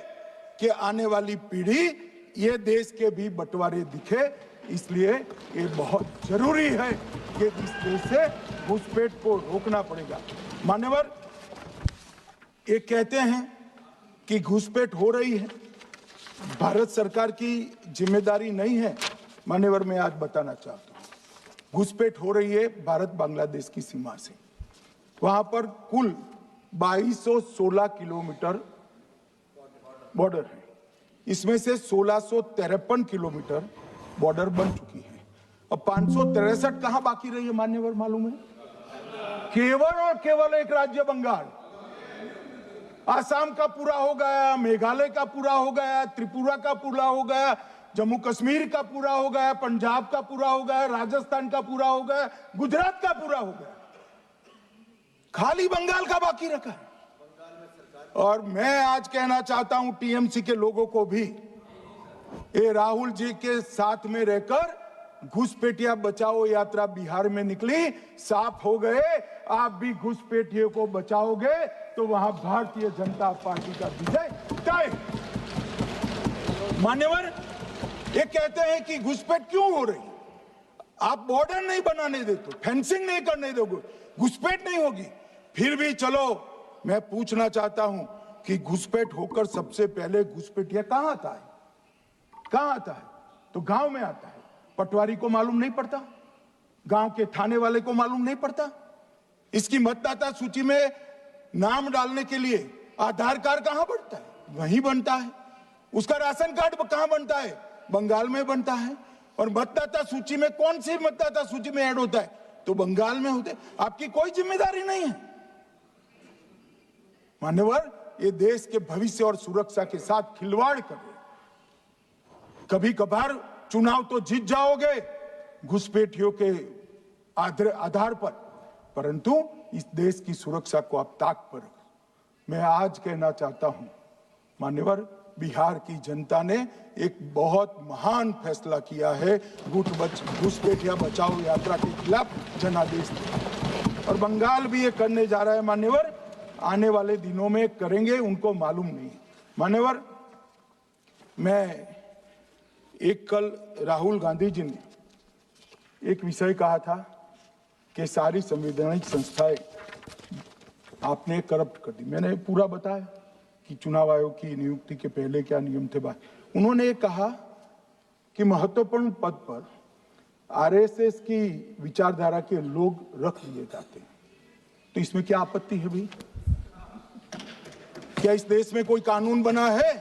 कि आने वाली पीढ़ी ये देश के भी बंटवारे दिखे। इसलिए ये बहुत जरूरी है कि इस देश से घुसपैठ को रोकना पड़ेगा। मान्यवर, ये कहते हैं कि घुसपैठ हो रही है, भारत सरकार की जिम्मेदारी नहीं है। मान्यवर, मैं आज बताना चाहता हूं, घुसपैठ हो रही है भारत बांग्लादेश की सीमा से। वहां पर कुल 2216 किलोमीटर बॉर्डर है, इसमें से 1653 किलोमीटर बॉर्डर बन चुकी है और 563 कहां बाकी रही है मान्यवर मालूम है? केवल और केवल एक राज्य बंगाल। आसाम का पूरा हो गया, मेघालय का पूरा हो गया, त्रिपुरा का पूरा हो गया, जम्मू कश्मीर का पूरा हो गया, पंजाब का पूरा हो गया, राजस्थान का पूरा हो गया, गुजरात का पूरा हो गया, खाली बंगाल का बाकी रखा है। और मैं आज कहना चाहता हूं टीएमसी के लोगों को भी, ये राहुल जी के साथ में रहकर घुसपैठिया बचाओ यात्रा बिहार में निकली, साफ हो गए। आप भी घुसपैठियों को बचाओगे तो वहां भारतीय जनता पार्टी का विजय तय। मान्यवर, ये कहते हैं कि घुसपैठ क्यों हो रही? आप बॉर्डर नहीं बनाने देते, फेंसिंग नहीं करने दोगे, घुसपैठ नहीं होगी। फिर भी चलो, मैं पूछना चाहता हूं कि घुसपैठ होकर सबसे पहले घुसपैठिया कहां आता है? कहां आता है? तो गांव में आता है। पटवारी को मालूम नहीं पड़ता, गांव के थाने वाले को मालूम नहीं पड़ता। इसकी मतदाता सूची में नाम डालने के लिए आधार कार्ड कहां बनता है? वहीं बनता है। उसका राशन कार्ड कहां बनता है? बंगाल में बनता है। और मतदाता सूची में कौन सी मतदाता सूची में ऐड होता है? तो बंगाल में होते। आपकी कोई जिम्मेदारी नहीं है। मान्यवर, ये देश के भविष्य और सुरक्षा के साथ खिलवाड़ कर रहे। कभी कभार चुनाव तो जीत जाओगे घुसपैठियों के आधार पर, परंतु इस देश की सुरक्षा को आप ताक पर रखो। मैं आज कहना चाहता हूं मान्यवर, बिहार की जनता ने एक बहुत महान फैसला किया है घुसपैठिया बचाओ यात्रा के खिलाफ जनादेश, और बंगाल भी ये करने जा रहा है। मान्यवर, आने वाले दिनों में करेंगे, उनको मालूम नहीं है। मान्यवर, मैं कल राहुल गांधी जी ने एक विषय कहा था कि सारी संवैधानिक संस्थाएं आपने करप्ट कर दी। मैंने पूरा बताया कि चुनाव आयोग की नियुक्ति के पहले क्या नियम थे। उन्होंने ये कहा कि महत्वपूर्ण पद पर आरएसएस की विचारधारा के लोग रख दिए जाते हैं। तो इसमें क्या आपत्ति है भाई? क्या इस देश में कोई कानून बना है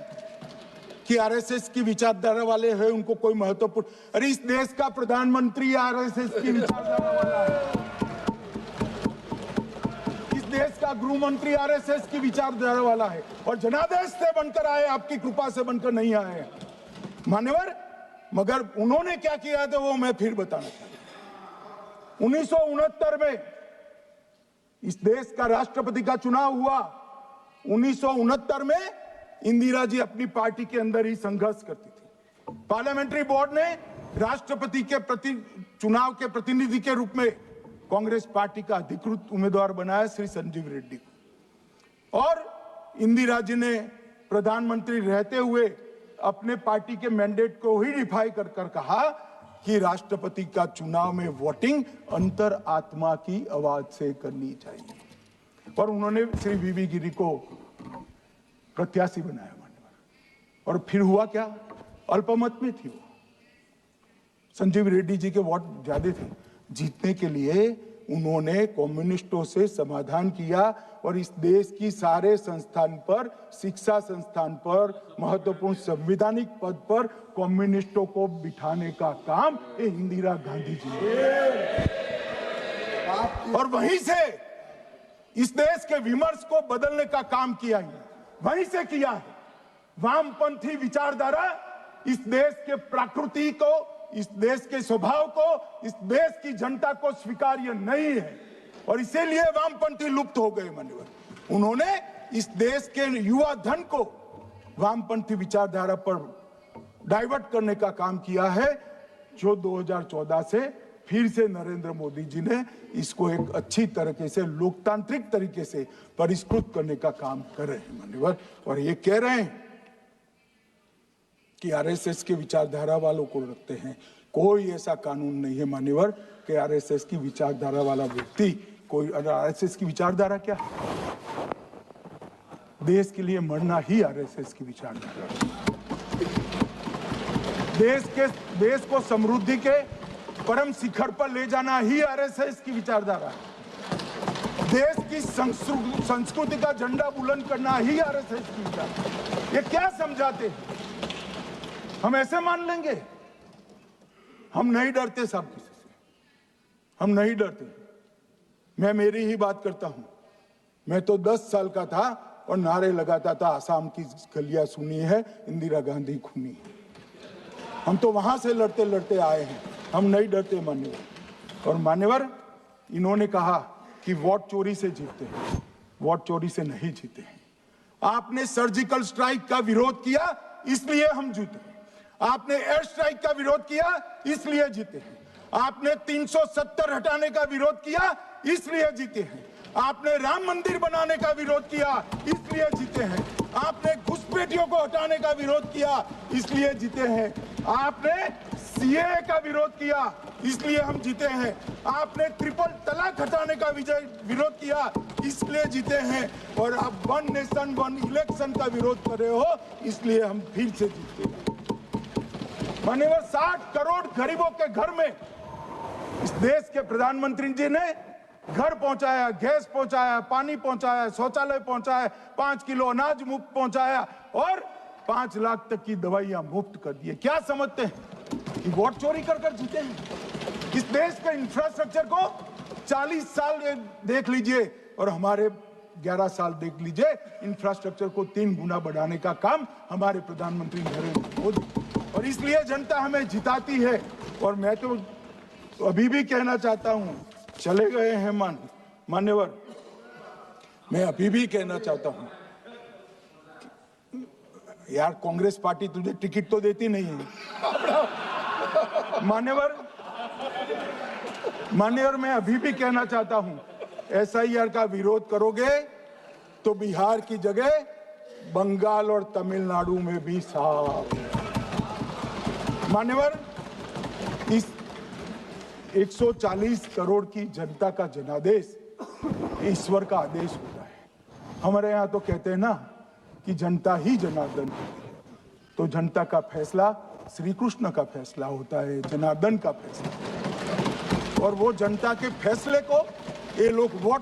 कि आरएसएस की विचारधारा वाले हैं उनको कोई महत्वपूर्ण? अरे इस देश का प्रधानमंत्री आरएसएस की विचारधारा वाला है। इस देश का का गृह मंत्री आरएसएस की विचारधारा वाला है और जनादेश से बनकर आए, आपकी कृपा से बनकर नहीं आए मान्यवर। मगर उन्होंने क्या किया था वो मैं फिर बताना चाहता हूं। 1969 में इस देश का राष्ट्रपति का चुनाव हुआ। 1969 में इंदिरा जी अपनी पार्टी के अंदर ही संघर्ष करती थी। पार्लियामेंट्री बोर्ड ने राष्ट्रपति के चुनाव के प्रतिनिधि के रूप में कांग्रेस पार्टी का अधिकृत उम्मीदवार बनाया श्री संजीव रेड्डी को, और इंदिरा जी ने प्रधानमंत्री रहते हुए अपने पार्टी के मैंडेट को ही डिफाई कर कहा कि राष्ट्रपति का चुनाव में वोटिंग अंतर आत्मा की आवाज से करनी चाहिए, और उन्होंने श्री वीवी गिरी को प्रत्याशी बनाया मान्यवर। और फिर हुआ क्या, अल्पमत में थी वो, संजीव रेड्डी जी के वोट ज्यादा थे। जीतने के लिए उन्होंने कम्युनिस्टों से समाधान किया और इस देश की सारे संस्थान पर, शिक्षा संस्थान पर, महत्वपूर्ण संवैधानिक पद पर कम्युनिस्टों को बिठाने का काम ये इंदिरा गांधी जी ने, और वहीं से इस देश के विमर्श को बदलने का काम किया है, वहीं से किया है। वामपंथी विचारधारा इस देश के प्रकृति को, इस देश के स्वभाव को, इस देश की जनता को स्वीकार्य नहीं है, और इसीलिए वामपंथी लुप्त हो गए मान्यवर। उन्होंने इस देश के युवा धन को वामपंथी विचारधारा पर डाइवर्ट करने का काम किया है, जो 2014 से फिर से नरेंद्र मोदी जी ने इसको एक अच्छी तरीके से, लोकतांत्रिक तरीके से परिष्कृत करने का काम कर रहे हैं मान्यवर। और ये कह रहे हैं कि आरएसएस के विचारधारा वालों को रखते हैं। कोई ऐसा कानून नहीं है मान्यवर कि आरएसएस की विचारधारा वाला व्यक्ति कोई, आरएसएस की विचारधारा क्या है? देश के लिए मरना ही आरएसएस की विचारधारा है। देश को समृद्धि के परम शिखर पर ले जाना ही आरएसएस की विचारधारा है। देश की संस्कृति का झंडा बुलंद करना ही आरएसएस की विचारधारा। ये क्या समझाते हैं? हम ऐसे मान लेंगे? हम नहीं डरते साहब किसी से, हम नहीं डरते। मैं मेरी ही बात करता हूं। मैं तो 10 साल का था और नारे लगाता था, आसाम की गलियां सुनी है, इंदिरा गांधी खूनी है। हम तो वहां से लड़ते लड़ते आए हैं, हम नहीं डरते मान्यवर। और मान्यवर, इन्होंने कहा कि वोट चोरी से जीतते हैं, वोट चोरी से नहीं जीते हैं। आपने सर्जिकल स्ट्राइक का विरोध किया, इसलिए हम जीते। आपने एयर स्ट्राइक का विरोध किया, इसलिए जीते हैं। आपने 370 हटाने का विरोध किया, इसलिए जीते हैं। आपने राम मंदिर बनाने का विरोध किया, इसलिए जीते हैं। आपने घुसपैठियों को हटाने का विरोध किया, इसलिए जीते हैं। आपने सीएए का विरोध किया, इसलिए हम जीते हैं। आपने ट्रिपल तलाक हटाने का विरोध किया, इसलिए जीते हैं। और आप 1 नेशन 1 इलेक्शन का विरोध कर रहे हो, इसलिए हम फिर से जीते हैं। माननीय 60 करोड़ गरीबों के घर में इस देश के प्रधानमंत्री जी ने घर पहुंचाया, गैस पहुंचाया, पानी पहुंचाया, शौचालय पहुंचाया, 5 किलो अनाज मुफ्त पहुंचाया और 5 लाख तक की दवाइयां मुफ्त कर दिए। क्या समझते हैं कि वोट चोरी कर कर जीते हैं? इस देश के इंफ्रास्ट्रक्चर को 40 साल देख लीजिए और हमारे 11 साल देख लीजिए, इंफ्रास्ट्रक्चर को 3 गुना बढ़ाने का काम हमारे प्रधानमंत्री नरेंद्र मोदी, और इसलिए जनता हमें जिताती है। और मैं तो अभी भी कहना चाहता हूं, चले गए हैं मान्यवर, मैं अभी भी कहना चाहता हूं, यार कांग्रेस पार्टी तुझे टिकट तो देती नहीं है मान्यवर, मैं अभी भी कहना चाहता हूं, एसआईआर का विरोध करोगे तो बिहार की जगह बंगाल और तमिलनाडु में भी साफ। मान्यवर, इस 140 करोड़ की जनता का जनादेश ईश्वर का आदेश होता है। हमारे यहाँ तो कहते हैं ना कि जनता ही जनार्दन होती है, तो जनता का फैसला श्री कृष्ण का फैसला होता है, जनार्दन का फैसला। और वो जनता के फैसले को ये लोग वोट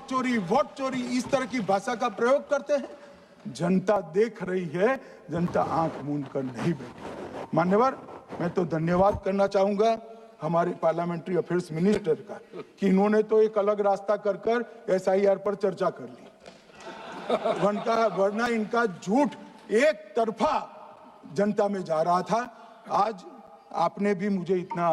चोरी इस तरह की भाषा का प्रयोग करते हैं। जनता देख रही है, जनता आंख मूंद कर नहीं बैठी। मान्यवर, मैं तो धन्यवाद करना चाहूंगा हमारे पार्लियामेंट्री अफेयर्स मिनिस्टर का कि इन्होंने तो एक अलग रास्ता कर एसआईआर पर चर्चा कर ली। वरना इनका झूठ एक तरफा जनता में जा रहा था। आज आपने भी मुझे इतना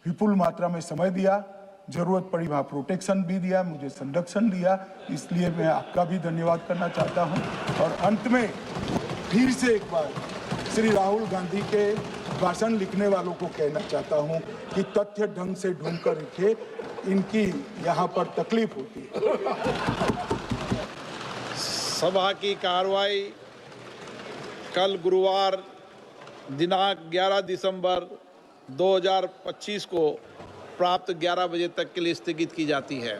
विपुल मात्रा में समय दिया, जरूरत पड़ी वहां प्रोटेक्शन भी दिया, मुझे संरक्षण दिया, इसलिए मैं आपका भी धन्यवाद करना चाहता हूं। और अंत में फिर से एक बार श्री राहुल गांधी के भाषण लिखने वालों को कहना चाहता हूं कि तथ्य ढंग से ढूंढ कर लिखे, इनकी यहाँ पर तकलीफ होती है। सभा की कार्रवाई कल गुरुवार दिनांक 11 दिसंबर 2025 को प्राप्त 11 बजे तक के लिए स्थगित की जाती है।